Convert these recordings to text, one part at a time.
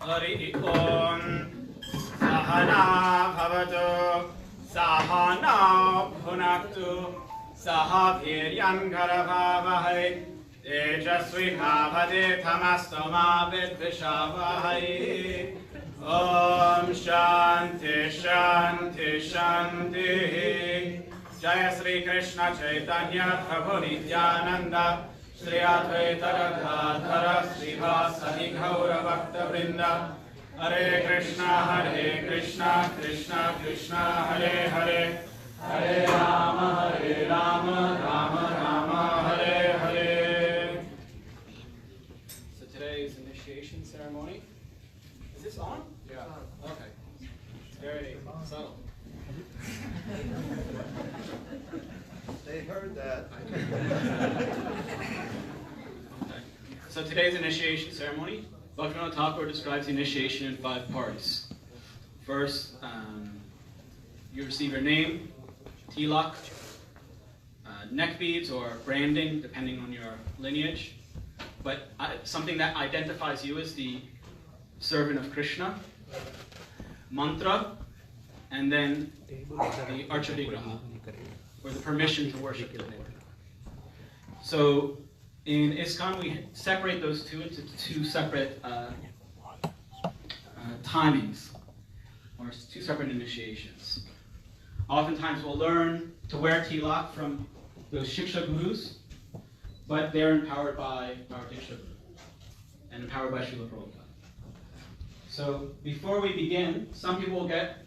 Hari Om Sahana Bhavatu Sahana Bhunaktu Saha Viryan Garavavahai Tejasvinavade Tamastama Vidvishavahai Om Shanti Shanti Shanti Jaya Sri Krishna Chaitanya Prabhu Nityananda Shri Advaita Radhadhara Srivasadi Gaura Bhakta Vrinda Hare Krishna Krishna Krishna Hare Hare Hare Rama Rama Rama Hare Hare. So today is initiation ceremony. Is this on? Yeah. Okay. It's very subtle. They heard that. So today's initiation ceremony, Bhaktivinoda Thakur describes the initiation in 5 parts. First, you receive your name, tilak, neck beads or branding, depending on your lineage. But something that identifies you as the servant of Krishna, mantra, and then the archavigraha, or the permission to worship the Lord. So in ISKCON, we separate those two into 2 separate timings, or 2 separate initiations. Oftentimes we'll learn to wear tilak from those Shiksha gurus, but they're empowered by our Diksha Guru and empowered by Srila Prabhupada. So before we begin, some people will get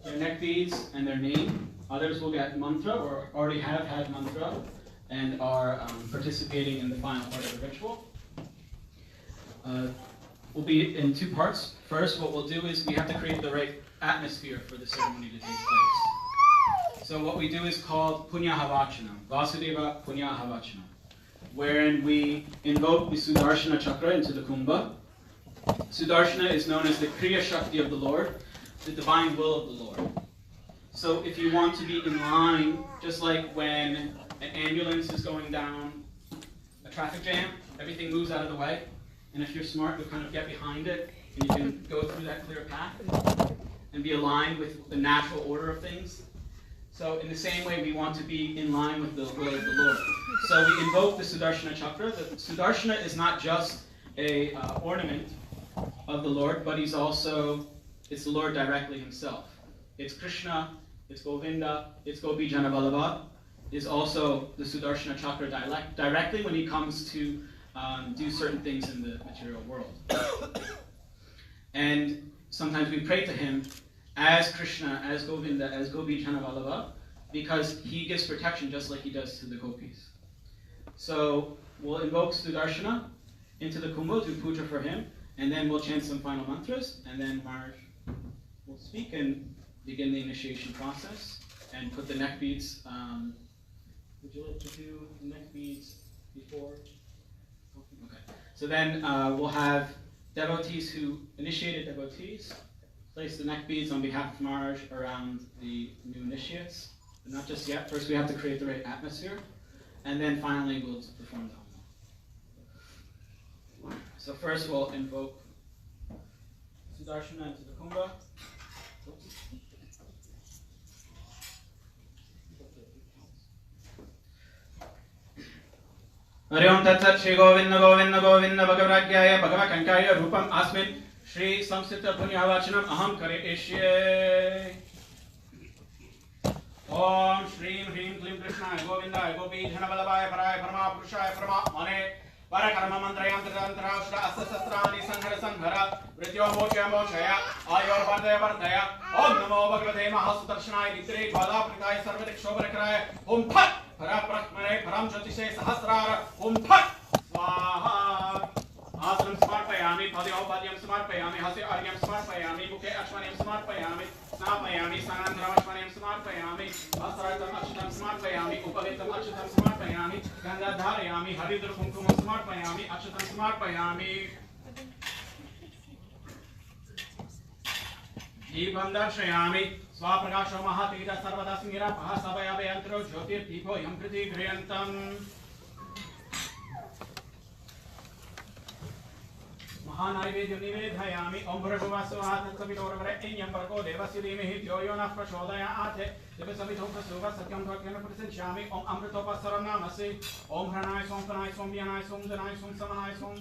their neck beads and their name. Others will get mantra or already have had mantra and are participating in the final part of the ritual. We'll be in 2 parts. First, what we'll do is we have to create the right atmosphere for the ceremony to take place. So what we do is called Punya Havachana, Vasudeva Punya Havachana, wherein we invoke the Sudarshana Chakra into the Kumbha. Sudarshana is known as the Kriya Shakti of the Lord, the divine will of the Lord. So if you want to be in line, just like when an ambulance is going down a traffic jam, everything moves out of the way. And if you're smart, you'll kind of get behind it, and you can go through that clear path and be aligned with the natural order of things. So in the same way, we want to be in line with the will of the Lord. So we invoke the Sudarshana Chakra. The Sudarshana is not just a ornament of the Lord, but it's the Lord directly himself. It's Krishna, it's Govinda, it's Gopi Janavallabha, is also the Sudarshana Chakra directly when he comes to do certain things in the material world. And sometimes we pray to him as Krishna, as Govinda, as Gopi Janavallabha, because he gives protection just like he does to the gopis. So we'll invoke Sudarshana into the Kumbha to puja for him, and then we'll chant some final mantras, and then Maharaj will speak and begin the initiation process and put the neck beads. Would you like to do the neck beads before? Okay. So then we'll have devotees who initiated devotees place the neck beads on behalf of Maharaj around the new initiates. But not just yet. First we have to create the right atmosphere, and then finally we'll perform the Homa. So first we'll invoke Sudarshana into the Kumbha. Hare Om Tat Sat Shri Govinda Govinda Govinda Bhagavagyaya Bhagavakankarya Rupam Asmin Shri Samsita Punyavachanam Aham Karishye. Om Shri Hrim Klim Krishna Govinda Gopi Janavallabhaya Paraya Parama Purushaya Parama Mane Parakarma Mantrayam Tantra Ashra Asasastrani Sanghara Sanghara Vrityo Mochaya Mochaya Ayor Vardaya Vardaya Om Namo Bhagavate Mahasudarshanaya Nitre Jwala Pritaya Sarvadik Shobharakraya Om Phat Paraprahmane Param Jyotishe Sahasrara Om Phat Swaha Asram Smarpayami Padyo Padyam Smarpayami Hasi Aryam Smarpayami Mukhe Ashwanyam Smarpayami Snapayami Sanandram Ashwanyam Smarpayami Asaratam Akshatam Smarpayami Upavitam Akshatam Smarpayami Gandadharayami Haridra Kumkumam Smarpayami Akshatam Smarpayami Deepam Darshayami Swaprakasho Mahatita Sarvada Singira Pahasabaya Bayantro Jyotir Deepo Yam Priti Griyantam महानैवेद्यं निवेदयामि ॐ भृगुवस्वाहा तत्सवितुर्वरेण्यं भर्गो देवस्य धीमहि धियो यो नः प्रचोदयात् दिव्यसवितुः प्रसूवः सत्यं त्वक्केन प्रतिष्ठामि ॐ अमृतोपस्सरं नामसि ॐ ह्रणाय सों फनाय सों व्यनाय सों जनाय सों समनाय सों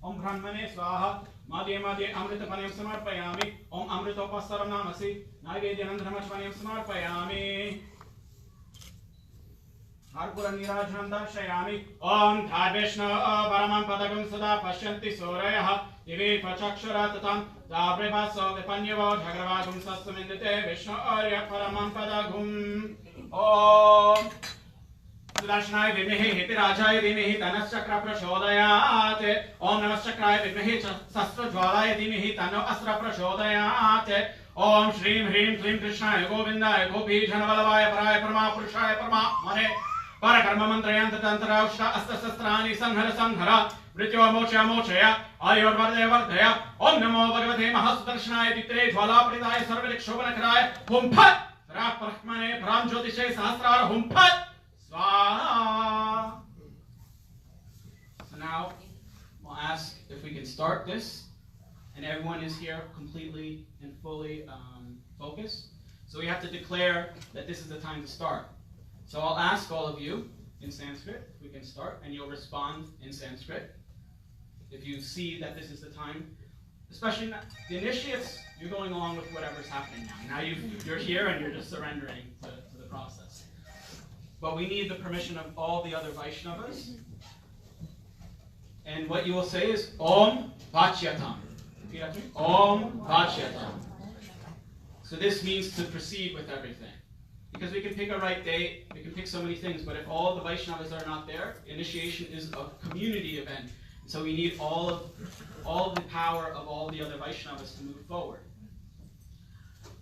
ॐ ब्रह्मणे स्वाहा मध्ये मध्ये अमृतपानीयं समर्पयामि ॐ अमृतोपस्सरं नामसि नैवेद्यानन्तरमर्पणीयं समर्पयामि कर्पूरनीराजनं दर्शयामि ॐ धार्विष्णो परमं पदकं सदा पश्यन्ति सूरयः दिवि प्रचक्षुरततं दावृभस्सो विपन्यवो झग्रवागुं सस्मिन्दिते विष्णु आर्य परमं पदगुम् ॐ सुदर्शनाय विद्महे हितिराजाय धीमहि तन्नश्चक्र प्रचोदयात् ॐ नमश्चक्राय विद्महे शस्त्रज्वालाय धीमहि तन्नो अस्त्र प्रचोदयात् ॐ श्रीं ह्रीं क्लीं कृष्णाय गोविन्दाय गोपीजनवल्लभाय पराय परमापुरुषाय परमात्मने परकर्म मंत्रयंत तंत्रौष्ठ अस्त्रशस्त्राणि संहर संहर मृत्योर्मोचय आयुर्वर्धय वर्धय ओम नमो भगवते महासुदर्शनाय दित्रे ज्वालापरिताय सर्वदिक्षोभनकराय हुं फट् पराक्रमणे परां ज्योतिषे सहस्रार हुं फट् स्वाहा. So now we'll ask if we can start this, and everyone is here completely and fully focused. So we have to declare that this is the time to start. So I'll ask all of you in Sanskrit if we can start, and you'll respond in Sanskrit if you see that this is the time. Especially the initiates, you're going along with whatever's happening now. Now you're here and you're just surrendering to the process. But we need the permission of all the other Vaishnavas. And what you will say is Om Vachyatam. Repeat after me. Om Vachyatam. So this means to proceed with everything. Because we can pick a right date, we can pick so many things, but if all the Vaishnavas are not there, initiation is a community event. So we need all the power of all the other Vaishnavas to move forward.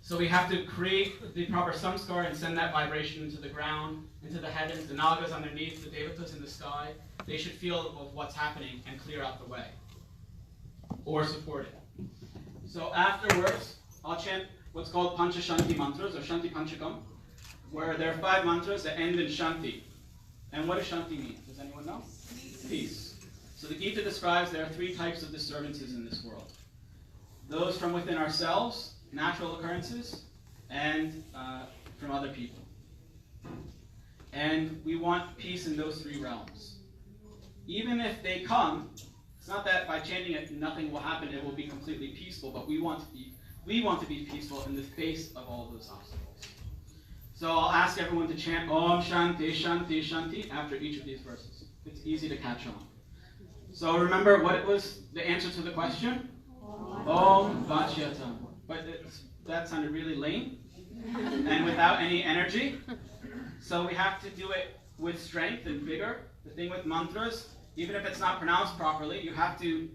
So we have to create the proper samskar and send that vibration into the ground, into the heavens, the nagas underneath, the devatas in the sky. They should feel of what's happening and clear out the way. Or support it. So afterwards, I'll chant what's called Pancha Shanti mantras, or Shanti Panchakam, where there are 5 mantras that end in Shanti. And what does Shanti mean? Does anyone know? Peace. So the Gita describes there are 3 types of disturbances in this world. Those from within ourselves, natural occurrences, and from other people. And we want peace in those 3 realms. Even if they come, it's not that by chanting it nothing will happen, it will be completely peaceful, but we want to be peaceful in the face of all those obstacles. So I'll ask everyone to chant Om Shanti Shanti Shanti after each of these verses. It's easy to catch on. So remember what it was, the answer to the question? Om Vachyatam. But that sounded really lame and without any energy. So we have to do it with strength and vigor. The thing with mantras, even if it's not pronounced properly, you have to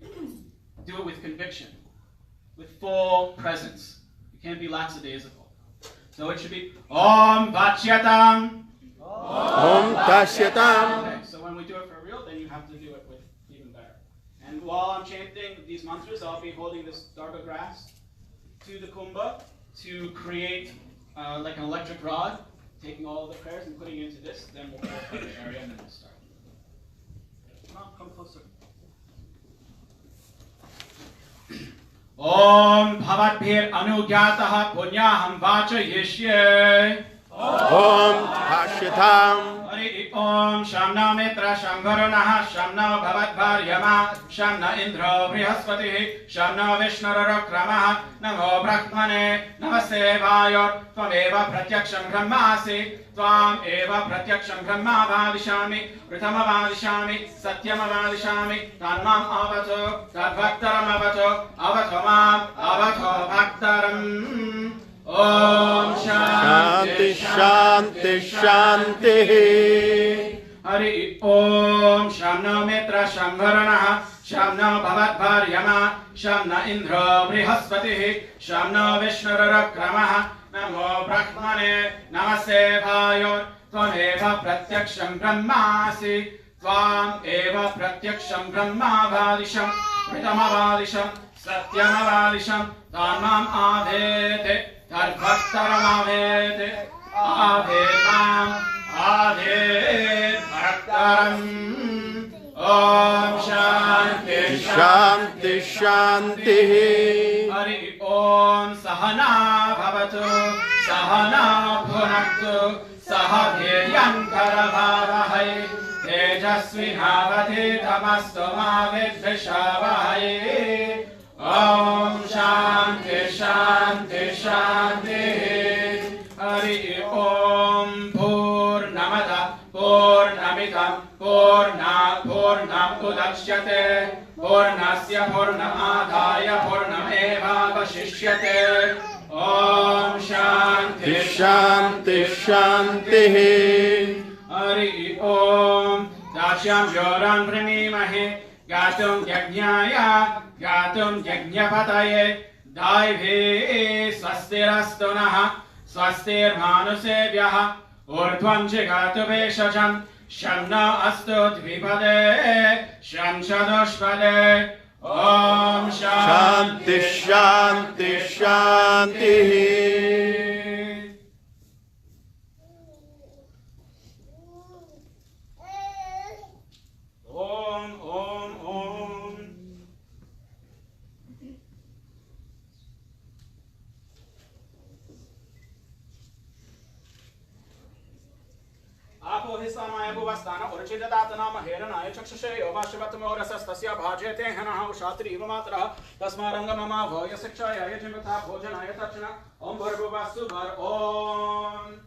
do it with conviction, with full presence. You can't be lackadaisical. So it should be Om Vachyatam. Om Vachyatam. Okay, so when we do it for real, then you have to do it with even better. And while I'm chanting these mantras, I'll be holding this darba grass to the kumbha to create like an electric rod, taking all the prayers and putting it into this. Then we'll purify the area and then we'll start. Come on, come closer. Om Bhavatbhir Anugyatah Punyaham Vachayishye. Om Vachyatam. Hari Om Shamna Mitra Shamvaranah Shamna Bhavatbhar Yama Shamna Indra Brihaspati Shamna Vishnurarakramaha Namo Brahmane Namaste Vayor Tvameva Pratyaksham Brahmasi Tvam Eva Pratyaksham Brahma Vadishami Pratama Vadishami Satyama Vadishami Tanmam Avato Tadbhaktaram Avato Avato Mam Avato Bhaktaram. Om Shanti Shanti Shanti. Hari Om Shamna Mitra Shamvaranah Shamna Bhavatbhar Yama Shamna Indra Brihaspati Shamna Vishnurarakramaha Namo Brahmane Namaste Vayor Tvameva Pratyaksham Brahmasi Tvam Eva Pratyaksham Brahma Vadisham Pritama Vadisham Satyama Vadisham Dhamam Avete Tadbhaktaram Avete Avetam Ave Bhaktaram. Om Shanti Shanti Shanti. सहना भुनक्तु सह वीर्यङ्करभावहै तेजस्विनावधीतमस्तु मा विद्विषावहै ॐ शान्ति शान्ति शान्तिः हरि ॐ पूर्णमदः पूर्णमिदं पूर्णात् पूर्णमुदच्यते पूर्णस्य पूर्णमादाय पूर्णमेवावशिष्यते ॐ शान्ति शान्ति शान्तिः हरि ॐ दास्यां योरान् वृणीमहे गातुं यज्ञाय गातुं यज्ञपतये दैवे स्वस्तिरस्तु नः स्वस्तिर्मानुषेभ्यः ऊर्ध्वं जिगातु भेषजं शं न अस्तु द्विपदे शं चतुष्पदे ॐ शान्ति शान्ति शान्तिः आपो हिस्सानाय भुवस्तान उर्चिददातनाम हेरणाय चक्षुषे योगाशिवत्मोरसस्तस्य भाजयते हनः उषात्रीव मात्रः तस्मारङ्गममाभो यशिक्षाय यजमथा भोजनाय तर्चन ॐ भर्भुवस्सु भर ॐ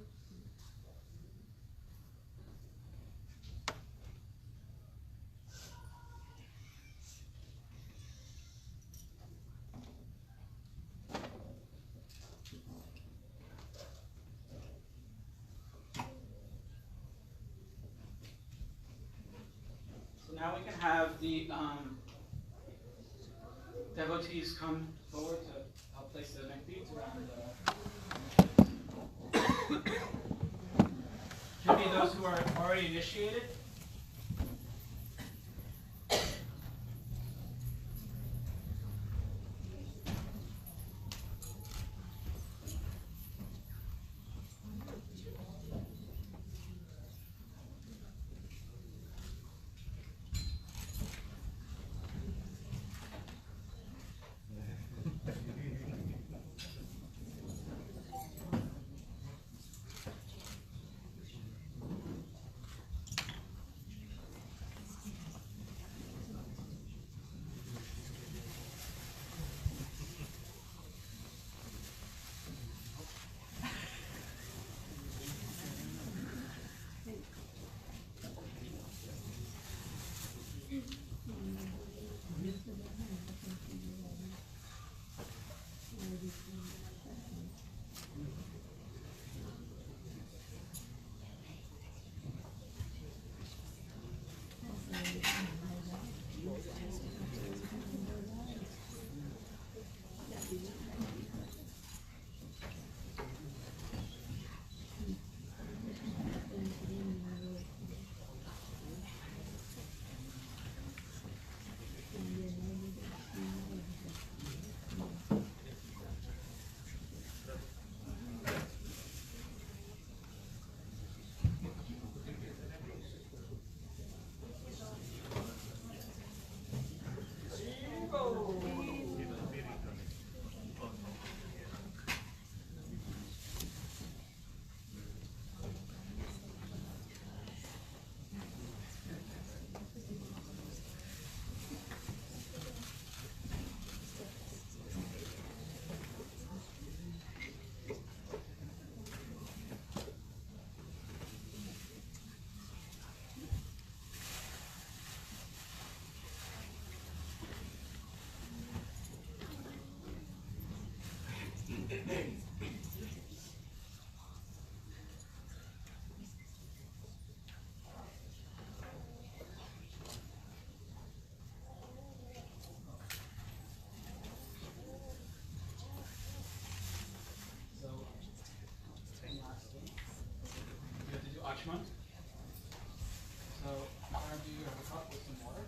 Now we can have the devotees come forward to help place the neck beads around can be those who are already initiated. Achman. So in front of you have a cup with some water.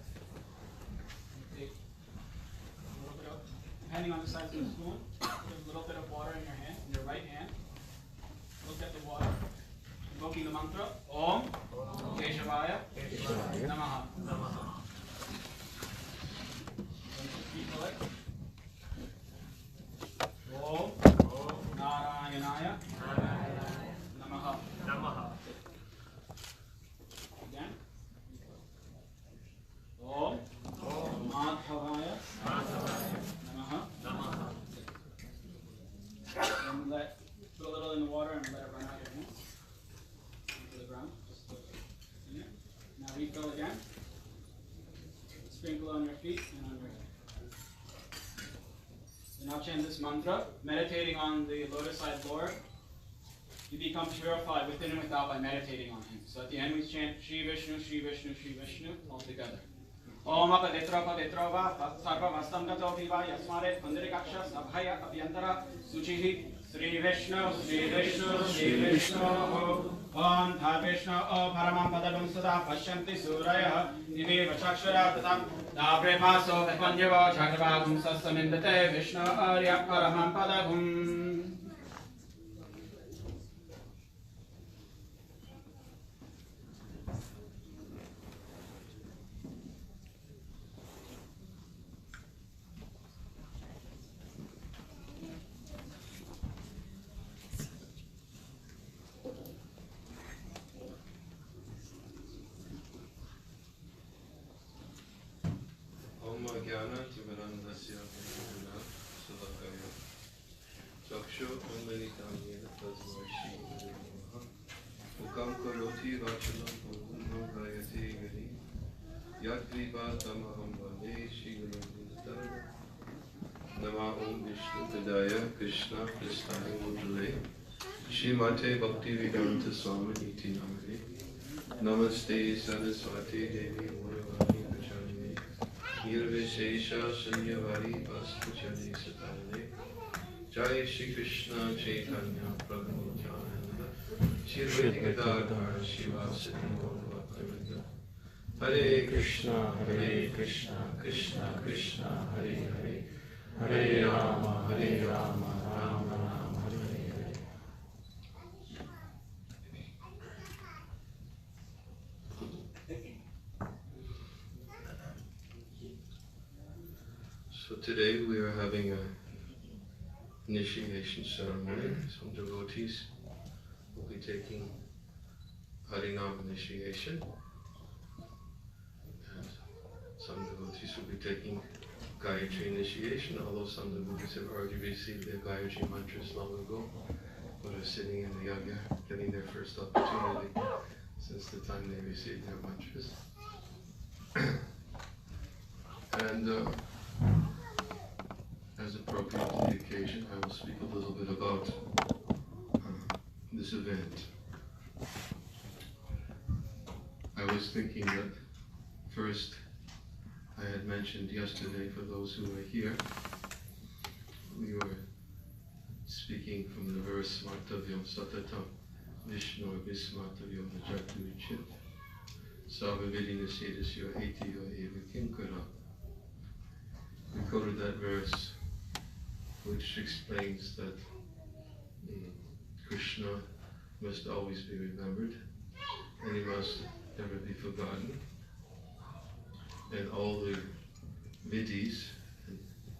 You take a little bit of, depending on the size of the spoon, put a little bit of water in your hand, in your right hand. Look at the water. Invoking the mantra, Om Keshavaya Namaha. Om Narayanaya this mantra, meditating on the lotus-eyed Lord, you become purified within and without by meditating on him. So at the end we chant Shri Vishnu, Shri Vishnu, Shri Vishnu all together. Om Paditra Paditra Va Sarva Vastangato Viva Yasmare Pundarikaksha Sabhaya Abhyantara Suchihi Sri Vishnu, Sri Vishnu, Sri Vishnu Om Tha Vishnu O Paramam Padadum Sada Pashyanti Suraya Divi Vachakshara Tatam Dabre Paso Vipanyava Chakravagum Sasamindate Vishnu Arya Paramam Padagum. Krishna Prasthaya Mudale Shrimate Bhaktivedanta Swami Iti Namane Namaste Saraswati Devi Murvani Pacharane Nirvishesha Shanyavari Vastuchane Satane Jai Shri Krishna Chaitanya Prabhu Nityananda Shri Advaita Gadadhar Shivasati Gaura Bhaktivinoda Hare Krishna Krishna Krishna Hare Hare Hare Rama, Rama Rama, Hare Hare. So today we are having an initiation ceremony. Some devotees will be taking Harinam initiation, and some devotees will be taking Gayatri initiation, although some devotees have already received their Gayatri mantras long ago, but are sitting in the yagya, getting their first opportunity since the time they received their mantras. And as appropriate to the occasion, I will speak a little bit about this event. I was thinking that first, I had mentioned yesterday, for those who were here, we were speaking from the verse Martavyam Satatam Vishnu Vismatavyam Najaktuvichit Savavidina Sedasya Etiyo Eva Kinkara. We quoted that verse which explains that Krishna must always be remembered and he must never be forgotten. And all the vidhis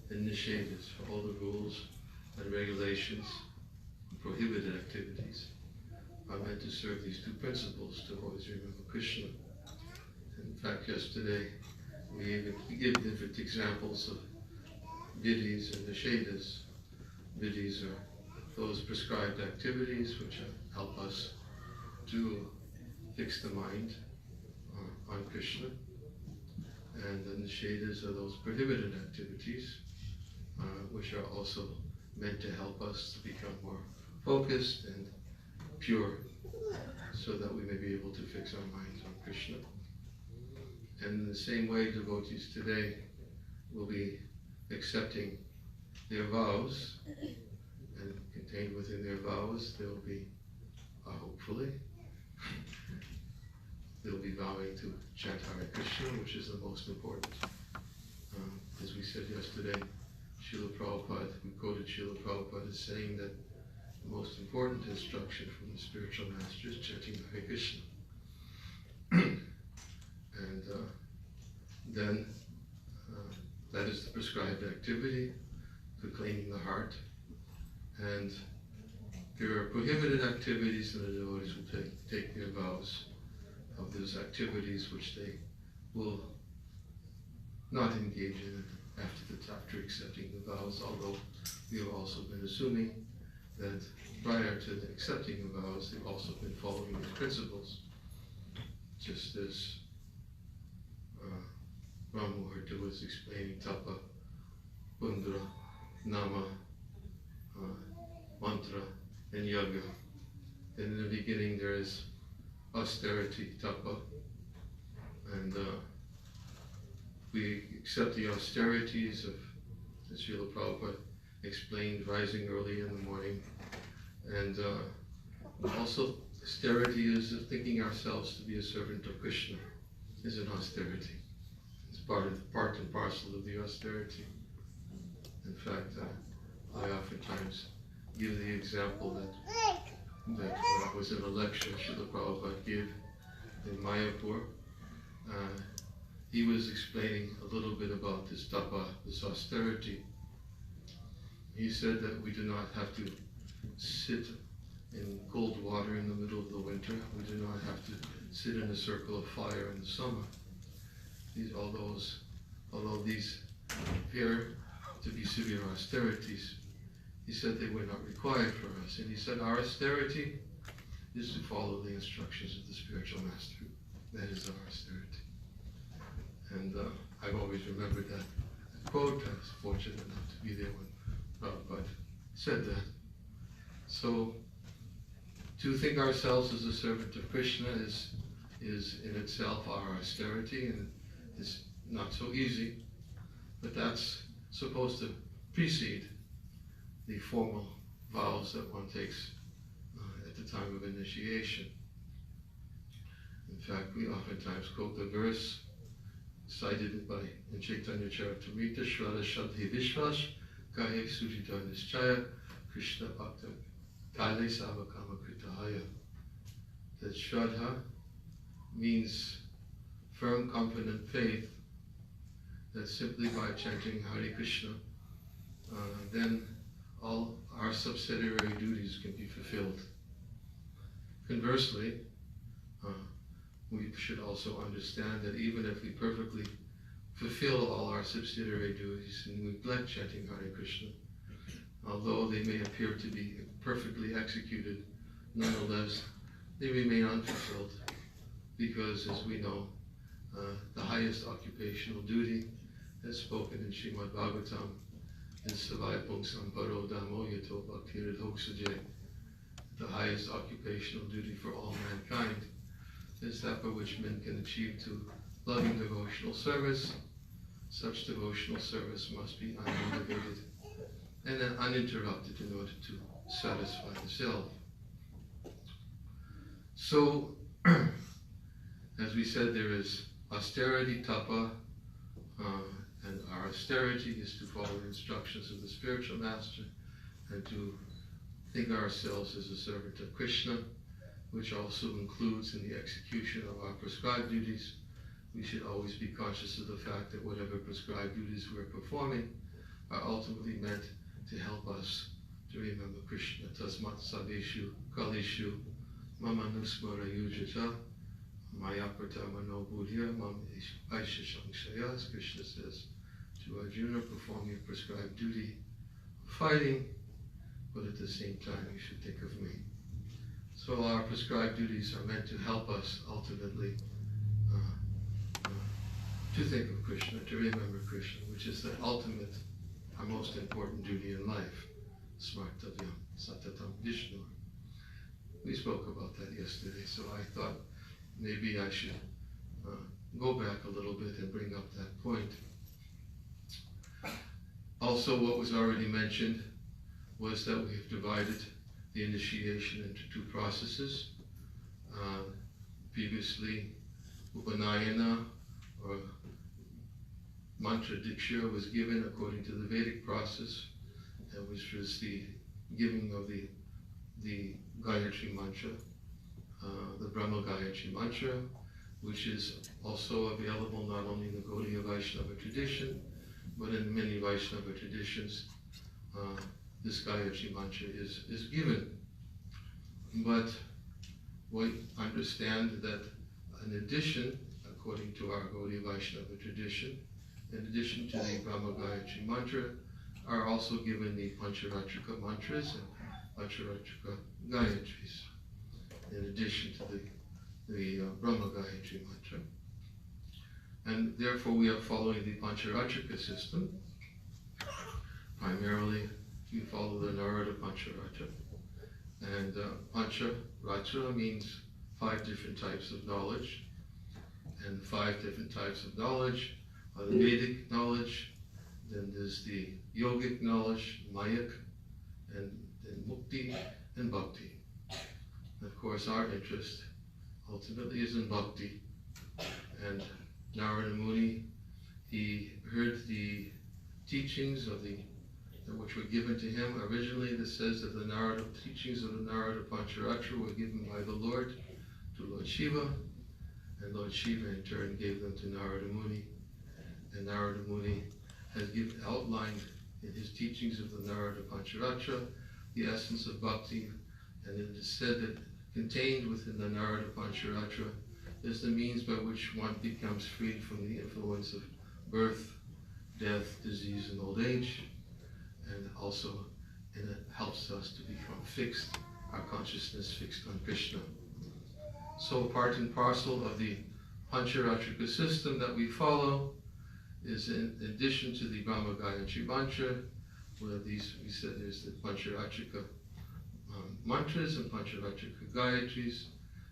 and nishedas, all the rules and regulations, prohibited activities, are meant to serve these two principles, to always remember Krishna. In fact, yesterday we give different examples of vidhis and nishedas. Vidhis are those prescribed activities which help us to fix the mind on Krishna. And the nishedas are those prohibited activities, which are also meant to help us to become more focused and pure, so that we may be able to fix our minds on Krishna. And in the same way, devotees today will be accepting their vows, and contained within their vows, there will be, hopefully, they'll be vowing to chant Hare Krishna, which is the most important. As we said yesterday, Srila Prabhupada, we quoted Srila Prabhupada as saying that the most important instruction from the spiritual master is chanting Hare Krishna. And then that is the prescribed activity for cleaning the heart. And there are prohibited activities, and the devotees will take their vows of those activities which they will not engage in after accepting the vows, although we have also been assuming that prior to accepting the vows, they've also been following these principles, just as Ramurta was explaining Tapa, Pundra, Nama, mantra and yoga. And in the beginning there is austerity, tapa, and we accept the austerities of, as Srila Prabhupada explained, rising early in the morning, and also austerity is thinking ourselves to be a servant of Krishna, is an austerity. It's part and parcel of the austerity. In fact, I oftentimes give the example that when I was in a lecture Srila Prabhupada gave in Mayapur, he was explaining a little bit about this tapa, this austerity. He said that we do not have to sit in cold water in the middle of the winter. We do not have to sit in a circle of fire in the summer. Although these appear to be severe austerities, he said they were not required for us. And he said our austerity is to follow the instructions of the spiritual master. That is our austerity. And I've always remembered that quote. I was fortunate enough to be there when Prabhupada said that. So to think ourselves as a servant of Krishna is in itself our austerity, and it's not so easy, but that's supposed to precede the formal vows that one takes at the time of initiation. In fact, we oftentimes quote the verse cited in Chaitanya Charitamrita, Shraddha Shraddhi Vishwas, Kaya Sujita Nischaya, Krishna Bhakta, Kale Savakama Kritahaya. That Shraddha means firm, confident faith, that simply by chanting Hare Krishna, then all our subsidiary duties can be fulfilled. Conversely, we should also understand that even if we perfectly fulfill all our subsidiary duties and neglect chanting Hare Krishna, although they may appear to be perfectly executed, nonetheless, they remain unfulfilled, because, as we know, the highest occupational duty, as spoken in Srimad Bhagavatam, is Savai Pungsam Paro Damo Yato Bhaktirid Hoksaje. The highest occupational duty for all mankind is that by which men can achieve to loving devotional service. Such devotional service must be unmotivated and uninterrupted in order to satisfy the self. So, as we said, there is austerity, tapa, and our austerity is to follow the instructions of the spiritual master and to think ourselves as a servant of Krishna, which also includes in the execution of our prescribed duties. We should always be conscious of the fact that whatever prescribed duties we're performing are ultimately meant to help us to remember Krishna. Tasmat sabeshu kalishu mama nusmara yujata maya pratama no buddhya mam aisha shangshaya. As Krishna says to Arjuna, perform your prescribed duty of fighting, but at the same time you should think of me. So our prescribed duties are meant to help us ultimately to think of Krishna, to remember Krishna, which is the ultimate, our most important duty in life. Smartavyam Satatam Vishnu. We spoke about that yesterday, so I thought maybe I should go back a little bit and bring up that point. Also, what was already mentioned was that we have divided the initiation into two processes. Previously, Upanayana, or mantra diksha, was given according to the Vedic process, which was the giving of the Gayatri mantra, the Brahma Gayatri mantra, which is also available not only in the Gaudiya Vaishnava tradition, but in many Vaishnava traditions. This Gayatri mantra is given. But we understand that in addition, according to our Gaudiya Vaishnava tradition, in addition to the Brahma Gayatri mantra, are also given the Pancharatrika mantras and Pancharatrika Gayatris, in addition to the Brahma Gayatri mantra. And therefore we are following the Pancharatrika system, primarily you follow the Narada Pancharatra. And Pancharatra means 5 different types of knowledge. And 5 different types of knowledge are the Vedic knowledge, then there's the yogic knowledge, Mayak, and then Mukti and Bhakti. And of course, our interest ultimately is in Bhakti. And Narada Muni, he heard the teachings of which were given to him. Originally, this says that the Narada teachings of the Narada Pancharatra were given by the Lord to Lord Shiva, and Lord Shiva in turn gave them to Narada Muni. And Narada Muni has outlined in his teachings of the Narada Pancharatra the essence of bhakti, and it is said that contained within the Narada Pancharatra is the means by which one becomes free from the influence of birth, death, disease, and old age, and also it helps us to become fixed, our consciousness fixed on Krishna. So part and parcel of the Pancharatrika system that we follow is in addition to the Brahma Gayatri mantra, where we said there's the Pancharatrika mantras and Pancharatrika Gayatris,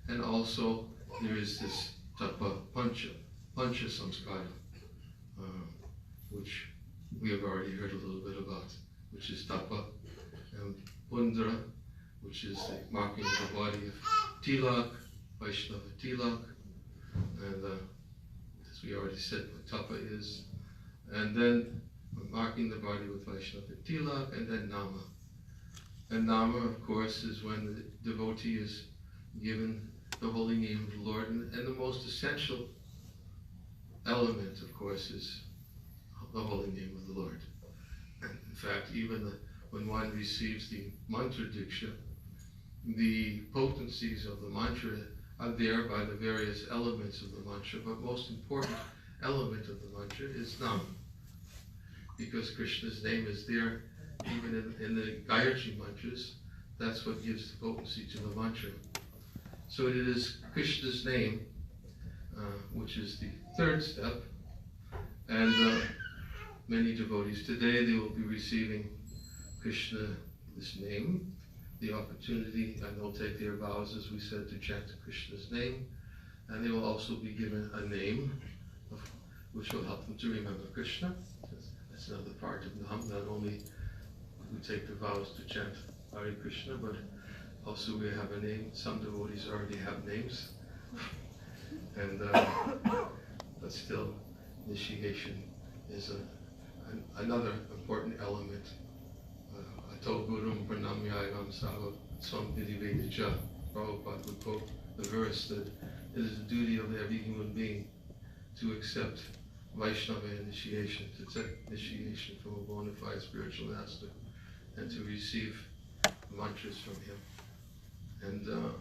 and also there is this Tapa Pancha Samskara, which we have already heard a little bit about, which is Tapa, and Pundra, which is the marking of the body of Tilak, Vaishnava Tilak, and as we already said what Tapa is, and then marking the body with Vaishnava Tilak, and then Nama. And Nama, of course, is when the devotee is given the holy name of the Lord, and the most essential element, of course, is the holy name of the Lord. And in fact, even when one receives the mantra diksha, the potencies of the mantra are there by the various elements of the mantra, but most important element of the mantra is Nam, because Krishna's name is there even in the Gayatri mantras. That's what gives the potency to the mantra. So it is Krishna's name, which is the third step, and many devotees today, they will be receiving Krishna, this name, the opportunity, and they'll take their vows, as we said, to chant Krishna's name, and they will also be given a name which will help them to remember Krishna. That's another part of Nam. Not only do we take the vows to chant Hare Krishna, but also we have a name. Some devotees already have names, and but still, initiation is another important element. Ato Gurum Pranamyayam Sava Swam Vidivedacha. Prabhupada would quote the verse that it is the duty of every human being to accept Vaishnava initiation, to take initiation from a bona fide spiritual master, and to receive mantras from him. And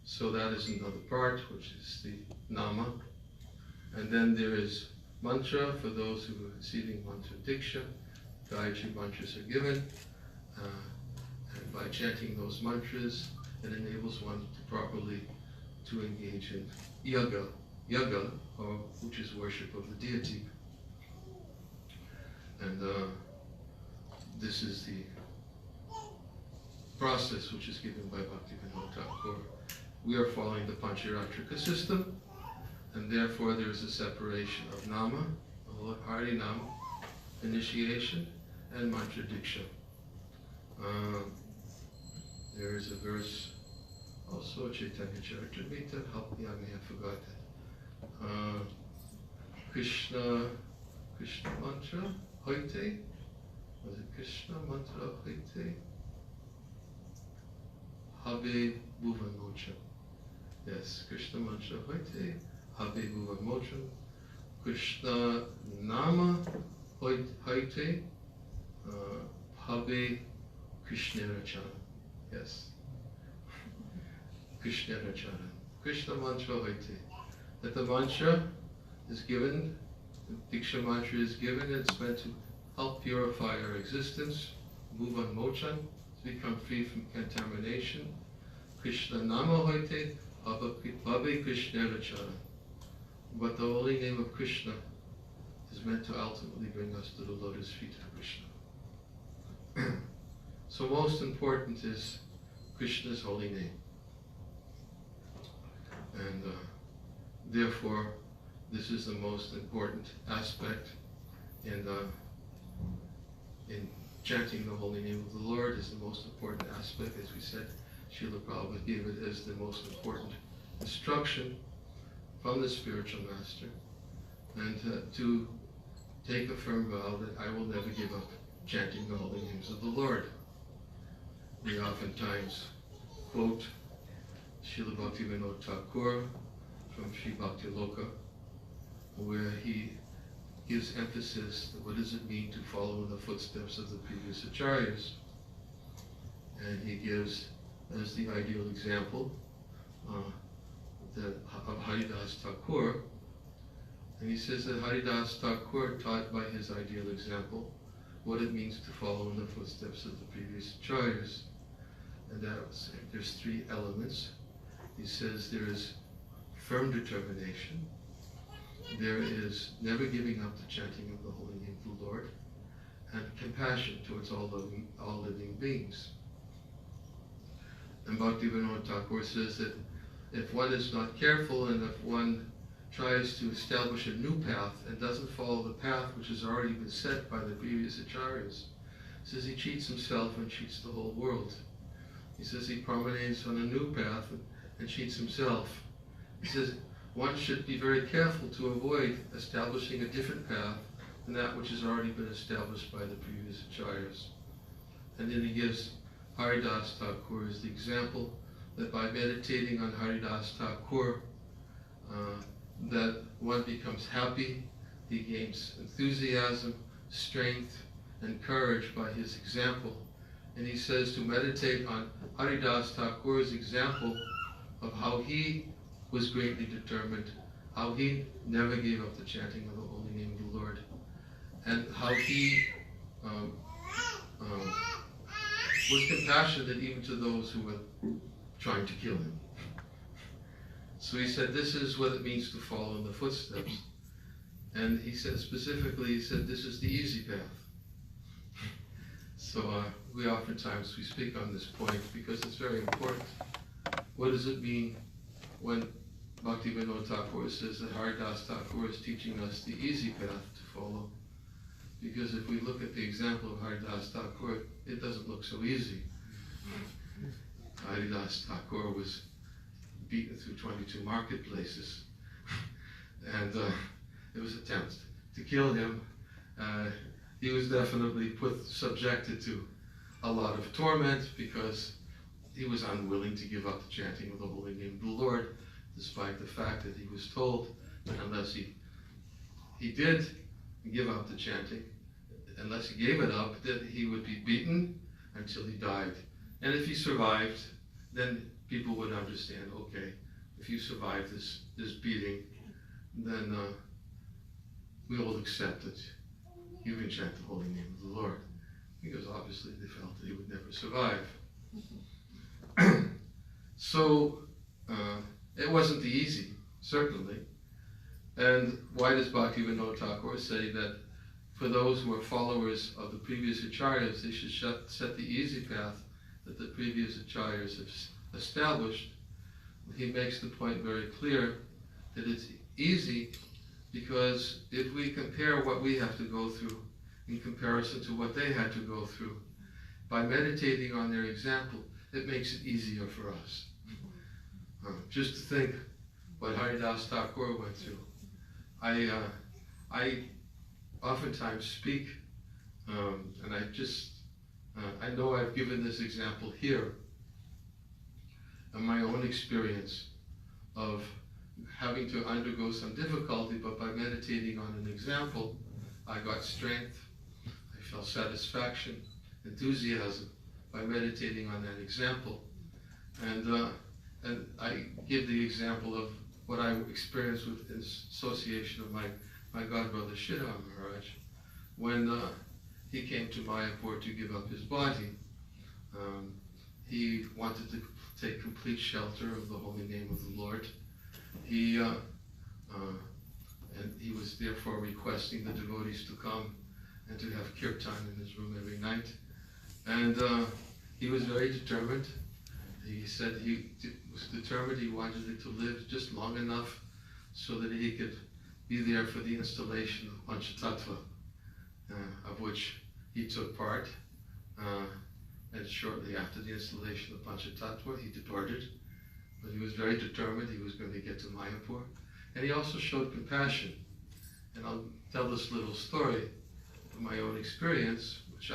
so that is another part, which is the Nama. And then there is mantra for those who are receiving mantra diksha. Gayatri mantras are given, and by chanting those mantras, it enables one to properly to engage in yaga, which is worship of the deity. And this is the process which is given by Bhaktivinoda Thakur. We are following the Pancharatrika system, and therefore there is a separation of Nama, Hari Nam, initiation, and Mantra Diksha. There is a verse, also Chaitanya Charitamrita, help me, I may have forgotten. Krishna mantra hoite? Was it Krishna mantra hoite? Habe bhuvan mocham. Yes, Krishna mantra hoite, habe bhuvan mocham. Krishna nama hoite, habe Krishna rachana. Yes. Krishna rachana. Krishna mantra hoite. That the mantra is given, the Diksha mantra is given, it's meant to help purify our existence, move on mochan, to become free from contamination. Krishna nama hoite, bhabe Krishna rachana. But the holy name of Krishna is meant to ultimately bring us to the lotus feet of Krishna. So most important is Krishna's holy name. And therefore, this is the most important aspect in chanting the holy name of the Lord is the most important aspect. As we said, Srila Prabhupada gave it as the most important instruction from the spiritual master, and to take a firm vow that I will never give up chanting the holy names of the Lord. We oftentimes quote Srila Bhaktivinoda Thakur from Sri Bhakti Loka, where he gives emphasis to what does it mean to follow in the footsteps of the previous acharyas. And he gives as the ideal example of Haridas Thakur. And he says that Haridas Thakur taught by his ideal example what it means to follow in the footsteps of the previous acharyas. And there's three elements. He says there is firm determination, there is never giving up the chanting of the holy name of the Lord, and compassion towards all living beings. And Bhaktivinoda Thakur says that if one is not careful and if one tries to establish a new path and doesn't follow the path which has already been set by the previous acharyas, he says he cheats himself and cheats the whole world. He says he promenades on a new path and cheats himself. He says one should be very careful to avoid establishing a different path than that which has already been established by the previous acharyas. And then he gives Haridas Thakur as the example that by meditating on Haridas Thakur, that one becomes happy, he gains enthusiasm, strength, and courage by his example. And he says to meditate on Haridas Thakur's example of how he was greatly determined, how he never gave up the chanting of the holy name of the Lord, and how he was compassionate even to those who were trying to kill him. So he said this is what it means to follow in the footsteps. And he said specifically, he said this is the easy path. So we oftentimes speak on this point because it's very important. What does it mean when Bhaktivinoda Thakur says that Haridas Thakur is teaching us the easy path to follow? Because if we look at the example of Haridas Thakur, it doesn't look so easy. Haridas Thakur was beaten through 22 marketplaces, and it was attempts to kill him. He was definitely subjected to a lot of torment because he was unwilling to give up the chanting of the holy name of the Lord, despite the fact that he was told that unless he did give up the chanting, unless he gave it up, that he would be beaten until he died. And if he survived, then people would understand, okay, if you survive this beating, then we will accept that you can chant the holy name of the Lord. Because obviously they felt that he would never survive. So it wasn't easy, certainly. And why does Bhaktivinoda Thakur say that for those who are followers of the previous acharyas, they should set the easy path that the previous acharyas have established? He makes the point very clear that it's easy because if we compare what we have to go through in comparison to what they had to go through, by meditating on their example, it makes it easier for us. Just to think what Haridas Thakur went through. I oftentimes speak, and I know I've given this example here, of my own experience of having to undergo some difficulty, but by meditating on an example, I got strength, I felt satisfaction, enthusiasm by meditating on that example. And I give the example of what I experienced with in association of my godbrother Shridhar Maharaj when he came to Mayapur to give up his body. He wanted to take complete shelter of the holy name of the Lord. And he was therefore requesting the devotees to come and to have kirtan in his room every night. And he was very determined. He said he was determined, he wanted it to live just long enough so that he could be there for the installation of Panchatattva, of which he took part. And shortly after the installation of Panchatattva, he departed. But he was very determined he was going to get to Mayapur. And he also showed compassion. And I'll tell this little story of my own experience, which